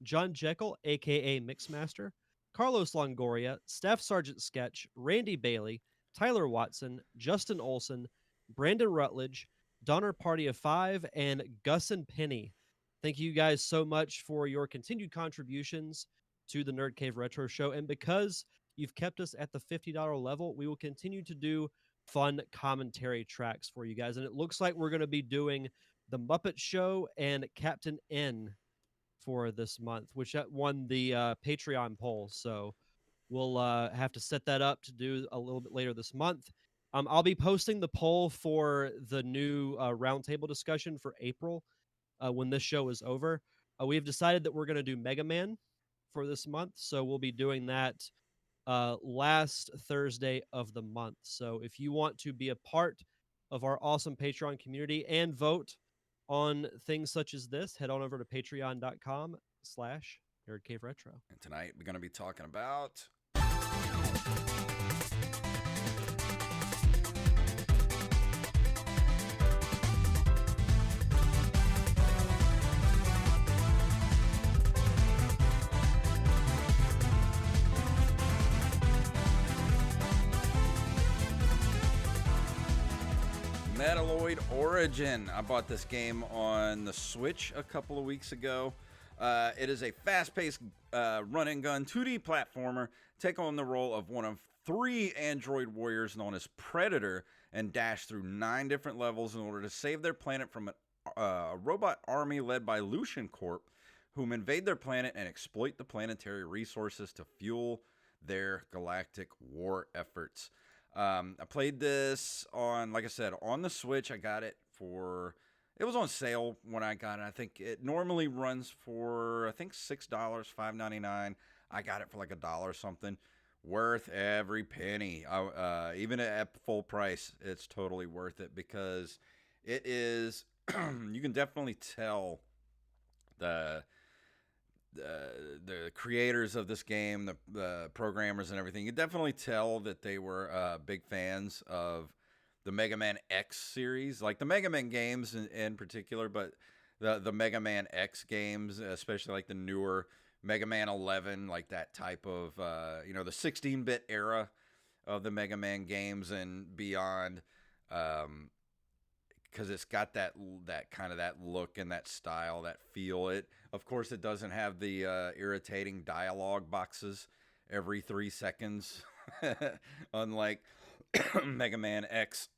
A: John Jekyll, aka Mixmaster, Carlos Longoria, Staff Sergeant Sketch, Randy Bailey, Tyler Watson, Justin Olson, Brandon Rutledge, Donner Party of Five, and Gus and Penny. Thank you guys so much for your continued contributions to the Nerd Cave Retro Show. And because you've kept us at the $50 level, we will continue to do fun commentary tracks for you guys. And it looks like we're going to be doing The Muppet Show and Captain N for this month, which won the Patreon poll. So we'll have to set that up to do a little bit later this month. I'll be posting the poll for the new roundtable discussion for April when this show is over. We have decided that we're going to do Mega Man for this month. So we'll be doing that last Thursday of the month. So if you want to be a part of our awesome Patreon community and vote on things such as this, head on over to patreon.com/nerdcaveretro.
B: And tonight we're going to be talking about Metaloid Origin. I bought this game on the Switch a couple of weeks ago. It is a fast-paced run-and-gun 2D platformer. Take on the role of one of 3 android warriors known as Predator and dash through 9 different levels in order to save their planet from a robot army led by Lucian Corp, whom invade their planet and exploit the planetary resources to fuel their galactic war efforts. I played this on, like I said, on the Switch. I got it it was on sale when I got it. I think it normally runs for, $6, $5.99. I got it for like $1 something. Worth every penny. Even at full price, it's totally worth it because it is, you can definitely tell the creators of this game, the programmers and everything, you definitely tell that they were big fans of the Mega Man X series, like the Mega Man games in particular, but the Mega Man X games, especially like the newer Mega Man 11, like that type of the 16-bit era of the Mega Man games and beyond. Um, because it's got that kind of that look and that style, that feel. It, of course, it doesn't have the irritating dialogue boxes every 3 seconds, unlike Mega Man X,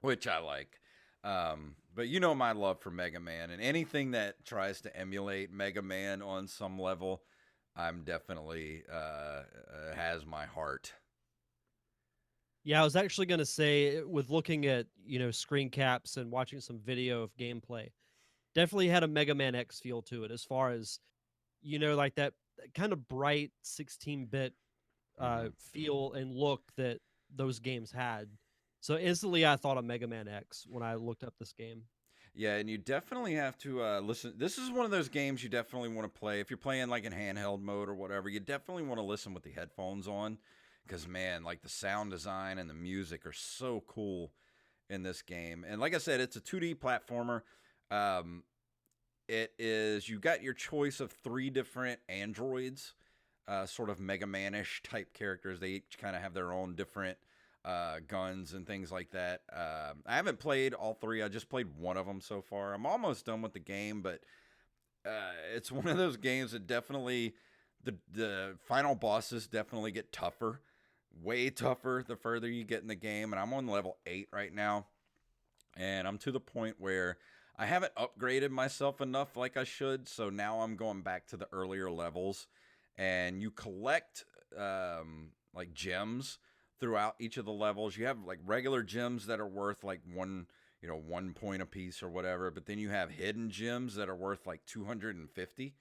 B: which I like. But you know my love for Mega Man, and anything that tries to emulate Mega Man on some level, I'm definitely has my heart.
A: Yeah, I was actually going to say, with looking at, screen caps and watching some video of gameplay, definitely had a Mega Man X feel to it as far as, like that kind of bright 16-bit
B: Hmm.
A: feel and look that those games had. So instantly I thought of Mega Man X when I looked up this game.
B: Yeah, and you definitely have to listen. This is one of those games you definitely want to play if you're playing like in handheld mode or whatever. You definitely want to listen with the headphones on, because man, like the sound design and the music are so cool in this game. And like I said, it's a 2D platformer. Um, it is, you got your choice of three different androids, sort of Mega Man-ish type characters. They each kind of have their own different guns and things like that. I haven't played all three. I just played one of them so far. I'm almost done with the game, but it's one of those games that definitely the final bosses definitely get tougher, way tougher the further you get in the game. And I'm on level 8 right now, and I'm to the point where I haven't upgraded myself enough like I should. So now I'm going back to the earlier levels, and you collect like gems throughout each of the levels. You have like regular gems that are worth like 1 point a piece or whatever, but then you have hidden gems that are worth like 250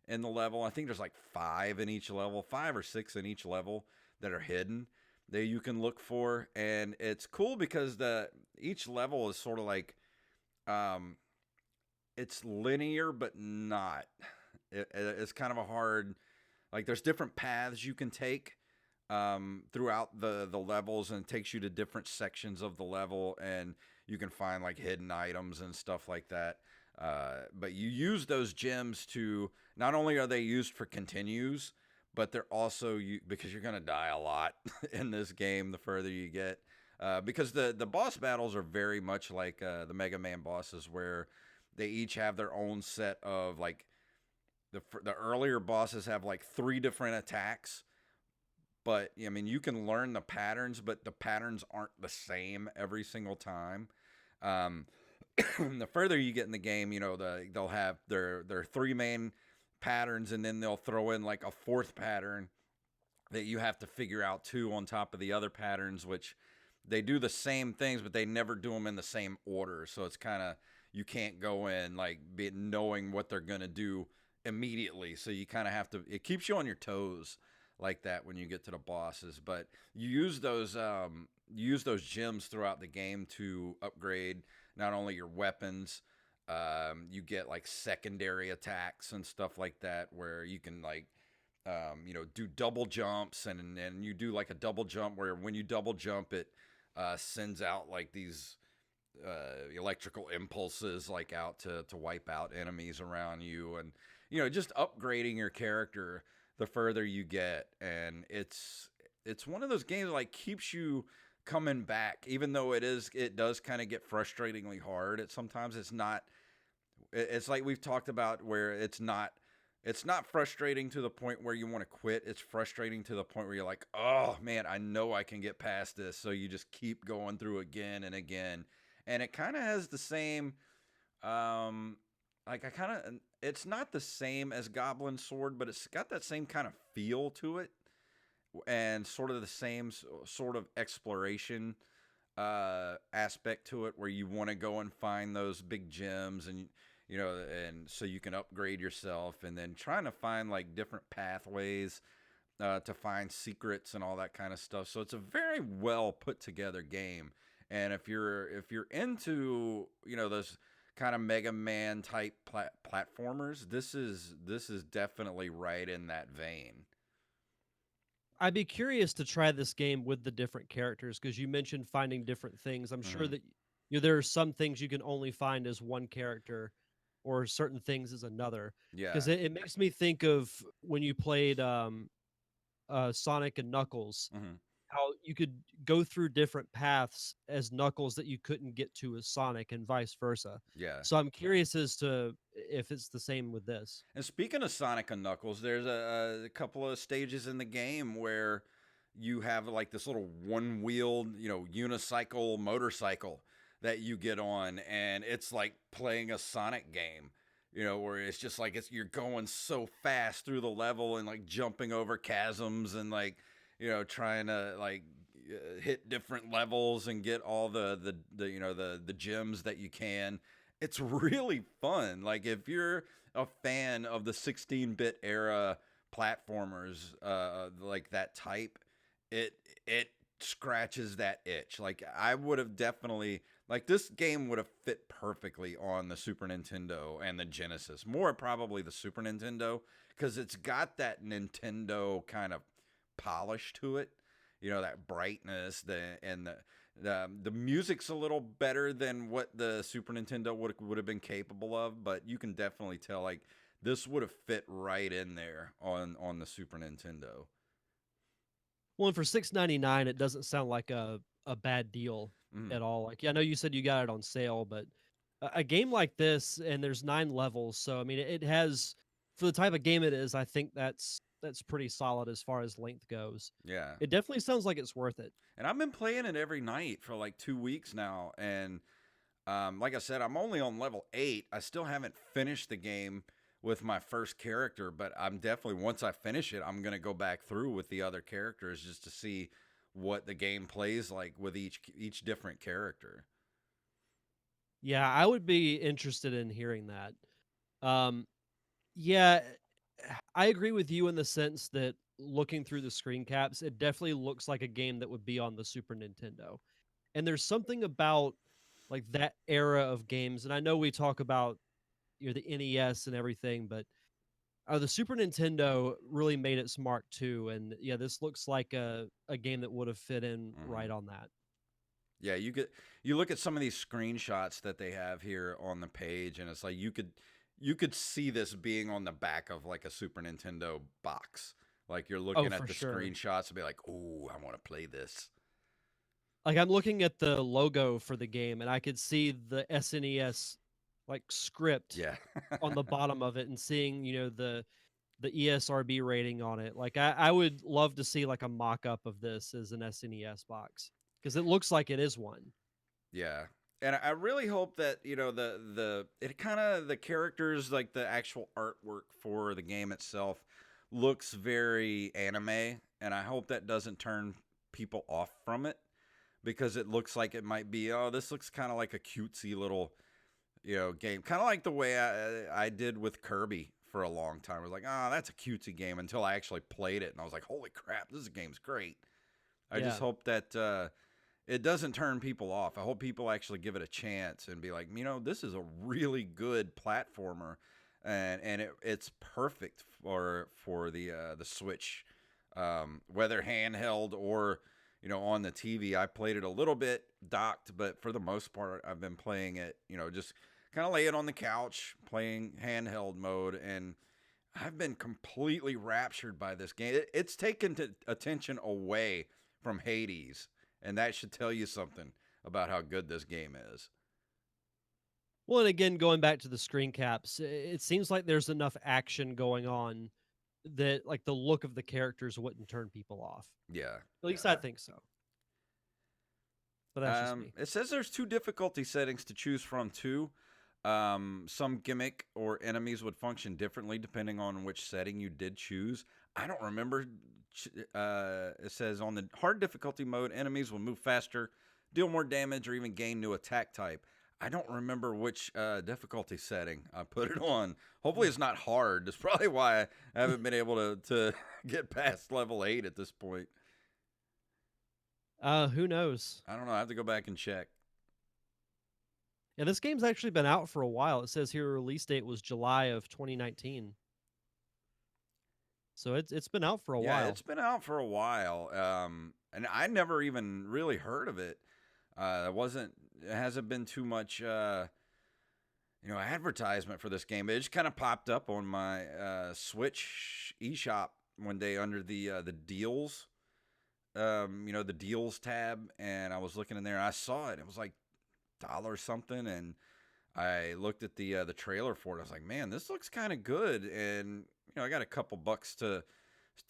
B: in the level. I think there's like 5 in each level, 5 or 6 in each level that are hidden that you can look for. And it's cool because the each level is sort of like um it's linear but not. It's kind of a hard, like there's different paths you can take throughout the levels, and it takes you to different sections of the level, and you can find like hidden items and stuff like that. But you use those gems to, not only are they used for continues, but they're also because you're gonna die a lot in this game the further you get. Because the boss battles are very much like the Mega Man bosses, where they each have their own set of like the earlier bosses have like 3 different attacks, but I mean you can learn the patterns, but the patterns aren't the same every single time. Um, the further you get in the game, they'll have their 3 main patterns, and then they'll throw in like a fourth pattern that you have to figure out too on top of the other patterns, which they do the same things, but they never do them in the same order. So it's kind of, you can't go in like knowing what they're gonna do immediately. So you kind of have to. It keeps you on your toes like that when you get to the bosses. But you use those gems throughout the game to upgrade not only your weapons. You get like secondary attacks and stuff like that, where you can like do double jumps, and you do like a double jump where when you double jump, it sends out like these electrical impulses like out to wipe out enemies around you, and just upgrading your character the further you get. And it's one of those games that like keeps you coming back, even though it does kind of get frustratingly hard. Sometimes it's not, it's like we've talked about, where it's not frustrating to the point where you want to quit. It's frustrating to the point where you're like, oh man, I know I can get past this. So you just keep going through again and again. And it kind of has the same, like it's not the same as Goblin Sword, but it's got that same kind of feel to it, and sort of the same sort of exploration aspect to it, where you want to go and find those big gems, and and so you can upgrade yourself, and then trying to find like different pathways to find secrets and all that kind of stuff. So it's a very well put together game. And if you're into those kind of Mega Man type platformers, this is definitely right in that vein.
A: I'd be curious to try this game with the different characters because you mentioned finding different things. I'm sure
B: Hmm.
A: that there are some things you can only find as one character, or certain things is another.
B: Yeah.
A: Because it makes me think of when you played Sonic and Knuckles,
B: Hmm.
A: how you could go through different paths as Knuckles that you couldn't get to as Sonic, and vice versa.
B: Yeah.
A: So I'm curious as to if it's the same with this.
B: And speaking of Sonic and Knuckles, there's a couple of stages in the game where you have like this little one-wheeled, unicycle motorcycle that you get on, and it's like playing a Sonic game. Where it's just like you're going so fast through the level and like jumping over chasms and like trying to like hit different levels and get all the gems that you can. It's really fun. Like if you're a fan of the 16-bit era platformers, like that type, it scratches that itch. Like I would have definitely like this game would have fit perfectly on the Super Nintendo and the Genesis. More probably the Super Nintendo because it's got that Nintendo kind of polish to it. That brightness, the music's a little better than what the Super Nintendo would have been capable of, but you can definitely tell like this would have fit right in there on the Super Nintendo.
A: Well, and for $6.99, it doesn't sound like a bad deal
B: Mm,
A: at all. Like, yeah, I know you said you got it on sale, but a game like this, and there's 9 levels, so I mean, it has, for the type of game it is, I think that's pretty solid as far as length goes.
B: yeah.
A: It definitely sounds like it's worth it.
B: And I've been playing it every night for like 2 weeks now, and like I said, I'm only on level 8. I still haven't finished the game with my first character, but I'm definitely, once I finish it, I'm going to go back through with the other characters just to see what the game plays like with each different character.
A: Yeah, I would be interested in hearing that. Um, yeah, I agree with you in the sense that looking through the screen caps, it definitely looks like a game that would be on the Super Nintendo. And there's something about like that era of games, and I know we talk about the NES and everything, but the Super Nintendo really made its mark too. And yeah, this looks like a game that would have fit in
B: Hmm.
A: right on that.
B: Yeah, you look at some of these screenshots that they have here on the page, and it's like you could see this being on the back of like a Super Nintendo box. Like you're
A: Oh,
B: looking at
A: for
B: the
A: sure.
B: screenshots and be like, "Oh, I want to play this."
A: Like I'm looking at the logo for the game, and I could see the SNES like script
B: Yeah.
A: on the bottom of it, and seeing the ESRB rating on it. Like I would love to see like a mock up of this as an SNES box because it looks like it is one.
B: Yeah. And I really hope that, the characters, like the actual artwork for the game itself looks very anime, and I hope that doesn't turn people off from it because it looks like it might be, oh, this looks kind of like a cutesy little, game. Kind of like the way I did with Kirby for a long time. I was like, oh, that's a cutesy game until I actually played it and I was like, holy crap, this game's great. I just
A: Yeah.
B: hope that it doesn't turn people off. I hope people actually give it a chance and be like, this is a really good platformer, and it's perfect for the Switch, whether handheld or on the TV. I played it a little bit docked, but for the most part, I've been playing it, just kind of lay it on the couch, playing handheld mode, and I've been completely raptured by this game. It's taken attention away from Hades, and that should tell you something about how good this game is.
A: Well, and again, going back to the screen caps, it seems like there's enough action going on that like the look of the characters wouldn't turn people off.
B: Yeah.
A: At least I think so. But that's just me.
B: It says there's two difficulty settings to choose from, too. Some gimmick or enemies would function differently depending on which setting you did choose. I don't remember. It says on the hard difficulty mode, enemies will move faster, deal more damage, or even gain new attack type. I don't remember which difficulty setting I put it on. Hopefully, it's not hard. That's probably why I haven't been able to get past level 8 at this point.
A: Who knows?
B: I don't know. I have to go back and check.
A: Yeah, this game's actually been out for a while. It says here release date was July of 2019. So it's been out for a
B: Yeah,
A: while.
B: it's been out for a while, and I never even really heard of it. It hasn't been too much advertisement for this game. It just kind of popped up on my Switch eShop one day under the deals, the deals tab, and I was looking in there. And I saw it. It was like $1 something, and I looked at the trailer for it. I was like, man, this looks kind of good, and I got a couple bucks to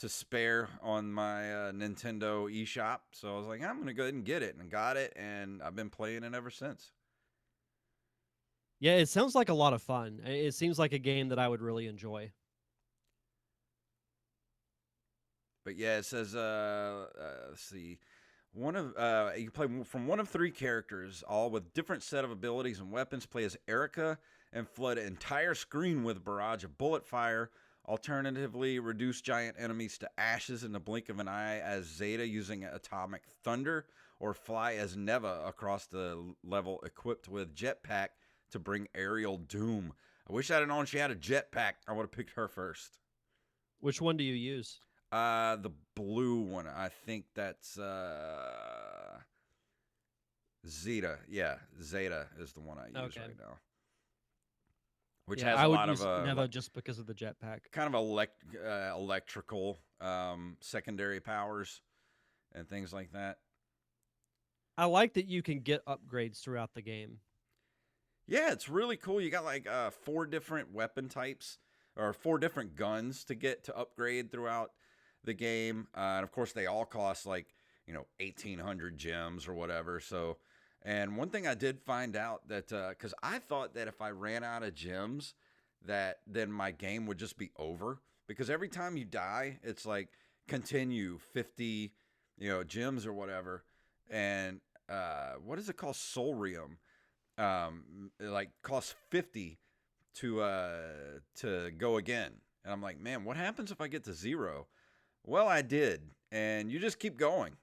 B: spare on my Nintendo eShop, so I was like, I'm gonna go ahead and get it, and got it, and I've been playing it ever since.
A: Yeah, it sounds like a lot of fun. It seems like a game that I would really enjoy.
B: But yeah, it says, let's see, you play from one of 3 characters, all with different set of abilities and weapons. Play as Erica and flood an entire screen with a barrage of bullet fire. Alternatively, reduce giant enemies to ashes in the blink of an eye as Zeta using atomic thunder, or fly as Neva across the level equipped with jetpack to bring aerial doom. I wish I'd have known she had a jetpack. I would have picked her first.
A: Which one do you use?
B: The blue one. I think that's Zeta. Yeah, Zeta is the one I use right now. Which has a lot of
A: Neva just because of the jetpack.
B: Kind of electrical secondary powers and things like that.
A: I like that you can get upgrades throughout the game.
B: Yeah, it's really cool. You got like 4 different weapon types, or 4 different guns to get to upgrade throughout the game. And of course, they all cost like 1,800 gems or whatever. So, and one thing I did find out that because I thought that if I ran out of gems, that then my game would just be over, because every time you die, it's like continue 50 gems or whatever. And what is it called, Solrium, it like costs 50 to go again. And I'm like, man, what happens if I get to 0? Well, I did, and you just keep going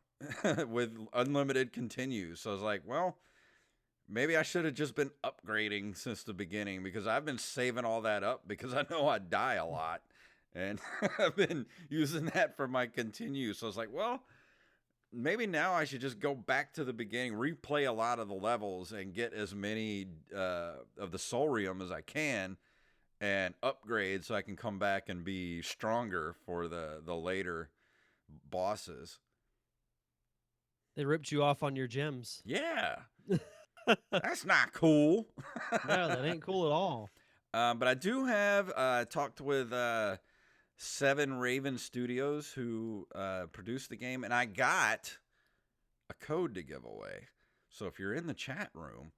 B: with unlimited continue. So I was like, well, maybe I should have just been upgrading since the beginning, because I've been saving all that up because I know I die a lot, and I've been using that for my continue. So I was like, well, maybe now I should just go back to the beginning, replay a lot of the levels, and get as many of the Solrium as I can, and upgrade so I can come back and be stronger for the later bosses.
A: They ripped you off on your gems.
B: Yeah. That's not cool.
A: No, that ain't cool at all.
B: But I do have talked with 7 Raven Studios who produced the game, and I got a code to give away. So if you're in the chat room,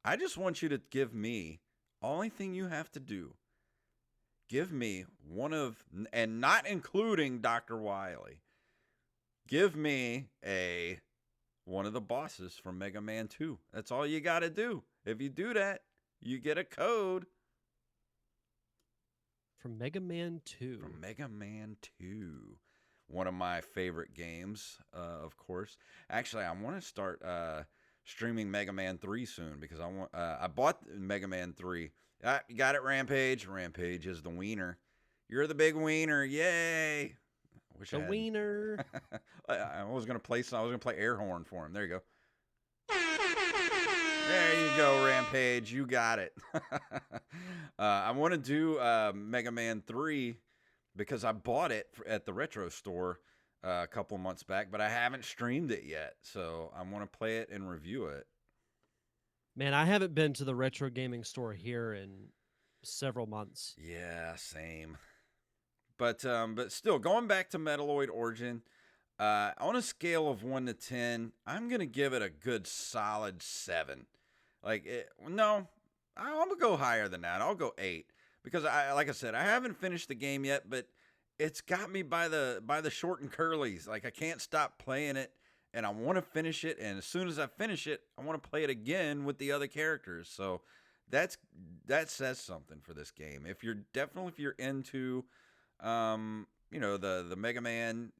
B: I just want you to give me, only thing you have to do, give me one of, and not including Dr. Wily, give me one of the bosses from Mega Man 2. That's all you got to do. If you do that, you get a code.
A: From Mega Man 2.
B: From Mega Man 2. One of my favorite games, of course. Actually, I want to start streaming Mega Man 3 soon, because I bought Mega Man 3. You got it, Rampage. Rampage is the wiener. You're the big wiener. Yay.
A: The wiener.
B: I was gonna play air horn for him. There you go. There you go, Rampage. You got it. I want to do Mega Man 3 because I bought it at the Retro Store a couple months back, but I haven't streamed it yet. So I want to play it and review it.
A: Man, I haven't been to the retro gaming store here in several months.
B: Yeah, same. But still, going back to Metaloid Origin, on a scale of 1 to 10, I'm gonna give it a good solid 7. No, I'm gonna go higher than that. I'll go 8, because like I said, I haven't finished the game yet, but it's got me by the short and curlies. Like, I can't stop playing it, and I want to finish it. And as soon as I finish it, I want to play it again with the other characters. So that says something for this game. If you're into the Mega Man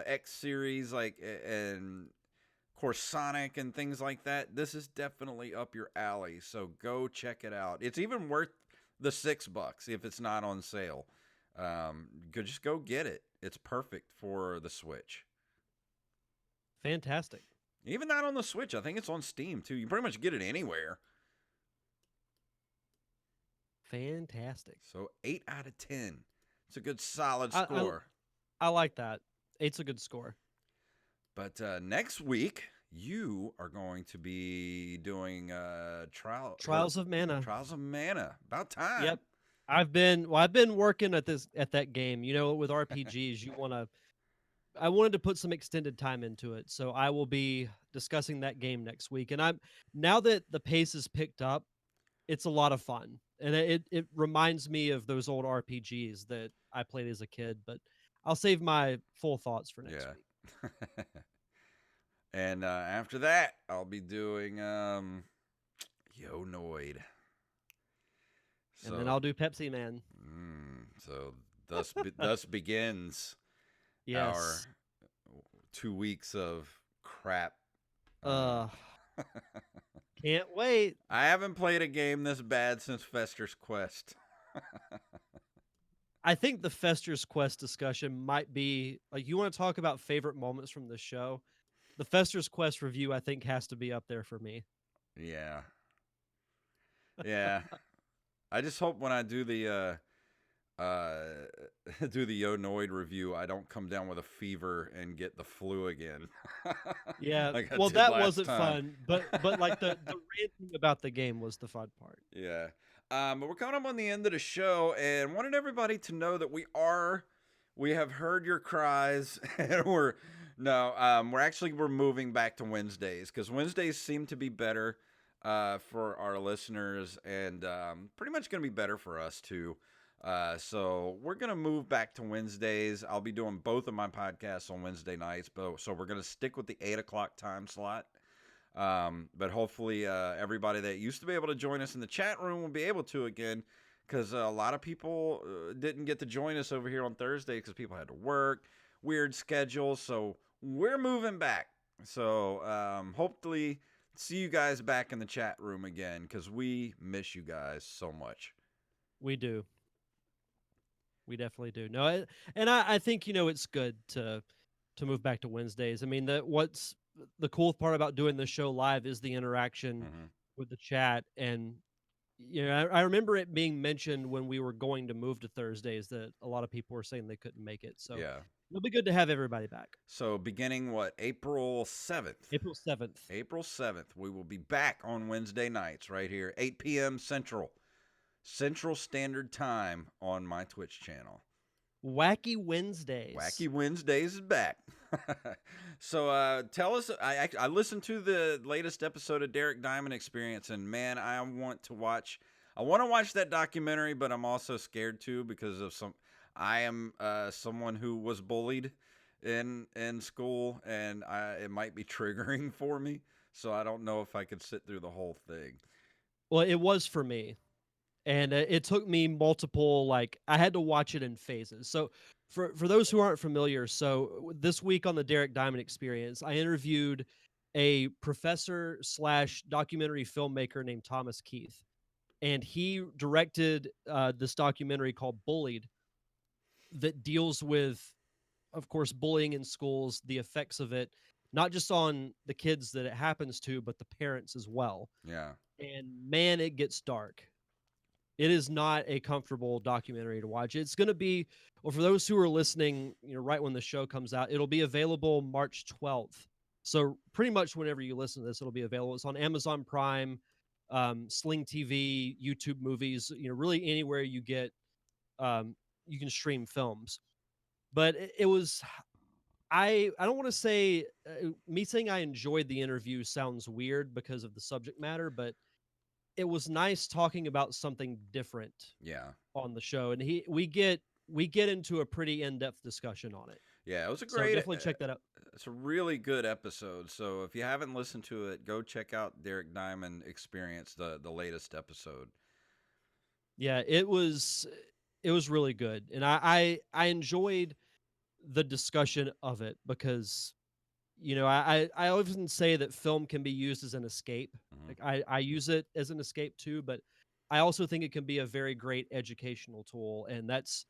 B: X series, and of course Sonic and things like that, this is definitely up your alley. So go check it out. It's even worth the $6 if it's not on sale. Just go get it. It's perfect for the Switch.
A: Fantastic.
B: Even not on the Switch, I think it's on Steam too. You pretty much get it anywhere.
A: Fantastic.
B: So 8 out of 10. It's a good solid
A: I, I
B: score.
A: I like that. Eight's a good score.
B: But next week you are going to be doing trial or
A: Trials of Mana.
B: Trials of Mana. About time.
A: Yep. I've been working at that game. You know, with RPGs, I wanted to put some extended time into it. So I will be discussing that game next week. And I'm now that the pace is picked up, it's a lot of fun. And it reminds me of those old RPGs that I played as a kid, but I'll save my full thoughts for next
B: Yeah.
A: week.
B: And after that, I'll be doing Noid.
A: And then
B: So,
A: I'll do Pepsi Man.
B: so thus begins our
A: Yes.
B: 2 weeks of crap.
A: Uh can't wait.
B: I haven't played a game this bad since Fester's Quest.
A: I think the Fester's Quest discussion might be like, you want to talk about favorite moments from the show. The Fester's Quest review, I think, has to be up there for me.
B: Yeah. Yeah. I just hope when I do the do the Yonoid review, I don't come down with a fever and get the flu again.
A: Yeah,
B: like I
A: well,
B: did
A: that
B: last
A: wasn't
B: time.
A: fun, but like the ranting about the game was the fun part.
B: Yeah. But we're coming up on the end of the show and wanted everybody to know that we have heard your cries and we're moving back to Wednesdays because Wednesdays seem to be better for our listeners and pretty much going to be better for us too. So we're going to move back to Wednesdays. I'll be doing both of my podcasts on Wednesday nights, so we're going to stick with the 8 o'clock time slot. But hopefully, everybody that used to be able to join us in the chat room will be able to again, because a lot of people didn't get to join us over here on Thursday because people had to work, weird schedules. So we're moving back. So hopefully, see you guys back in the chat room again because we miss you guys so much.
A: We do. We definitely do. No, and I think it's good to move back to Wednesdays. I mean, what's the cool part about doing this show live is the interaction
B: Mm-hmm.
A: with the chat, and I remember it being mentioned when we were going to move to Thursdays that a lot of people were saying they couldn't make it. So
B: Yeah.
A: it'll be good to have everybody back.
B: So beginning April 7th.
A: April 7th.
B: April 7th, we will be back on Wednesday nights right here, 8 p.m. Central Standard Time on my Twitch channel.
A: Wacky Wednesdays.
B: Wacky Wednesdays is back. So tell us, I listened to the latest episode of Derek Diamond Experience, and man, I want to watch that documentary, but I'm also scared too because of I am someone who was bullied in school, and it might be triggering for me. So I don't know if I could sit through the whole thing.
A: Well, it was for me. And it took me multiple, like, I had to watch it in phases. So for those who aren't familiar, so this week on the Derek Diamond Experience, I interviewed a professor slash documentary filmmaker named Thomas Keith, and he directed this documentary called Bullied that deals with, of course, bullying in schools, the effects of it, not just on the kids that it happens to, but the parents as well.
B: Yeah.
A: And man, it gets dark. It is not a comfortable documentary to watch. It's going to be, well, for those who are listening, right when the show comes out, it'll be available March 12th. So pretty much whenever you listen to this, it'll be available. It's on Amazon Prime, Sling TV, YouTube Movies, really anywhere you can stream films. But it was, I don't want to say, me saying I enjoyed the interview sounds weird because of the subject matter, but it was nice talking about something different
B: Yeah.
A: on the show, and we get into a pretty in-depth discussion on it.
B: Yeah, it was a
A: So
B: great.
A: definitely check that out.
B: It's a really good episode. So if you haven't listened to it, go check out Derek Diamond Experience, the latest episode.
A: Yeah, it was really good, and I enjoyed the discussion of it because I often say that film can be used as an escape.
B: Mm-hmm.
A: Like I use it as an escape too, but I also think it can be a very great educational tool, and that's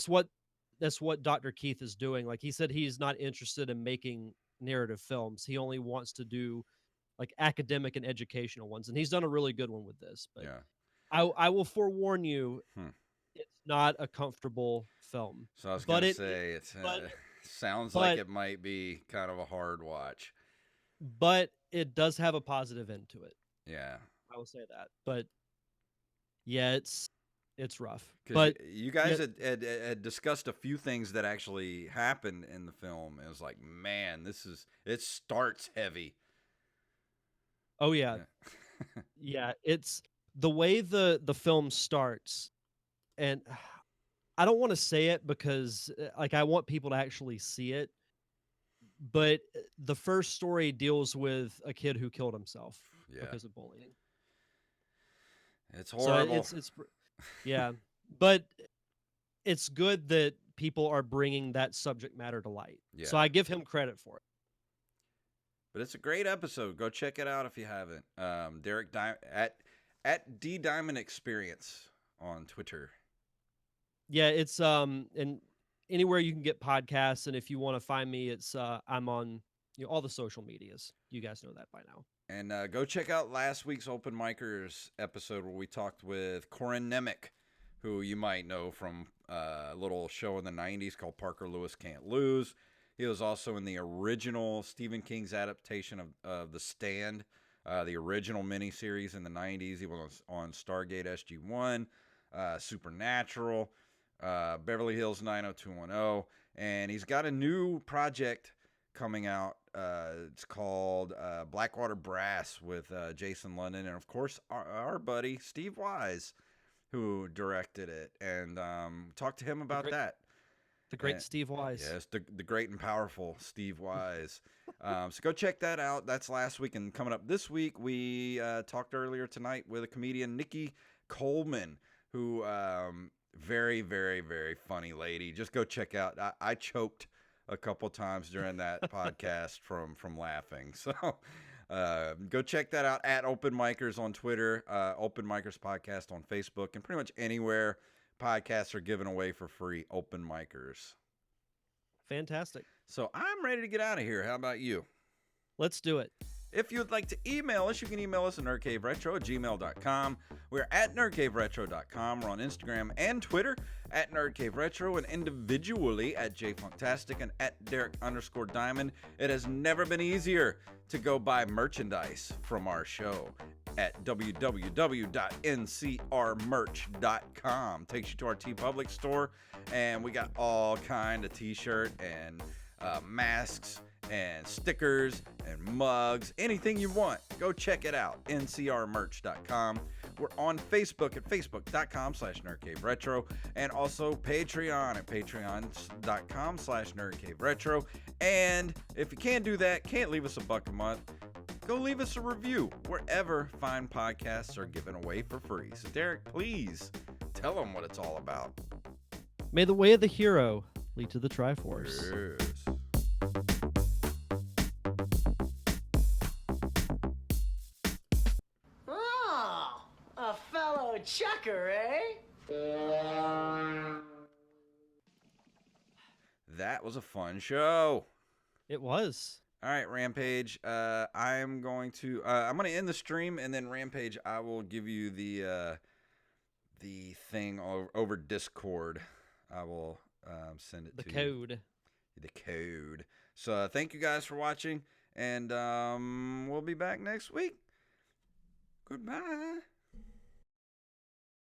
A: what Dr. Keith is doing. Like he said, he's not interested in making narrative films. He only wants to do like academic and educational ones, and he's done a really good one with this. But
B: Yeah.
A: I will forewarn you,
B: Hmm.
A: it's not a comfortable film.
B: So I was
A: But
B: gonna
A: it
B: say it
A: but
B: sounds like
A: but
B: it might be kind of a hard watch.
A: but it does have a positive end to it.
B: Yeah,
A: I will say that. But yeah, it's rough.
B: because
A: But
B: you guys
A: yeah,
B: had discussed a few things that actually happened in the film. It was like, man, it starts heavy.
A: oh yeah.
B: Yeah.
A: Yeah, it's the way the film starts, and I don't want to say it because like I want people to actually see it, but the first story deals with a kid who killed himself
B: Yeah,
A: because of bullying.
B: it's
A: So
B: horrible.
A: yeah, but it's good that people are bringing that subject matter to light. So
B: Yeah,
A: I give him credit for it.
B: but it's a great episode. Go check it out if you haven't. Derek at D Diamond Experience on Twitter.
A: Yeah, it's and anywhere you can get podcasts, and if you want to find me, it's I'm on all the social medias. You guys know that by now.
B: And go check out last week's Open Micers episode where we talked with Corin Nemec, who you might know from a little show in the 90s called Parker Lewis Can't Lose. He was also in the original Stephen King's adaptation of The Stand, the original miniseries in the 90s. He was on Stargate SG-1, Supernatural, Beverly Hills 90210, and he's got a new project coming out. It's called Blackwater Brass with Jason London and, of course, our buddy Steve Wise, who directed it. And talked to him
A: The
B: about
A: great,
B: that.
A: the great
B: And,
A: Steve Wise.
B: yes, the great and powerful Steve Wise. So go check that out. That's last week. And coming up this week, we talked earlier tonight with a comedian, Nikki Coleman, who very, very, very funny lady. Just go check out. I choked a couple times during that podcast from laughing. So go check that out at Open Micers on Twitter, Open Micers Podcast on Facebook, and pretty much anywhere podcasts are given away for free. Open Micers.
A: Fantastic.
B: So I'm ready to get out of here. How about you?
A: Let's do it.
B: If you'd like to email us, you can email us at nerdcaveretro@gmail.com. We're at nerdcaveretro.com. We're on Instagram and Twitter at nerdcaveretro and individually at jfunktastic and at Derek_Diamond. It has never been easier to go buy merchandise from our show at www.ncrmerch.com. Takes you to our TeePublic store, and we got all kind of t-shirt and masks and stickers and mugs, anything you want. Go check it out, ncrmerch.com. We're on Facebook at facebook.com/nerdcaveretro and also Patreon at patreon.com/nerdcaveretro. And if you can't do that, can't leave us $1 a month, go leave us a review wherever fine podcasts are given away for free. So Derek, please tell them what it's all about.
A: May the way of the hero lead to the Triforce.
B: Yes.
C: Oh, a fellow checker, eh?
B: That was a fun show.
A: It was.
B: All right, Rampage. I'm going to end the stream, and then Rampage, I will give you the thing over Discord. I will send it
A: The
B: to
A: code.
B: you. The code. So thank you guys for watching, and we'll be back next week. Goodbye.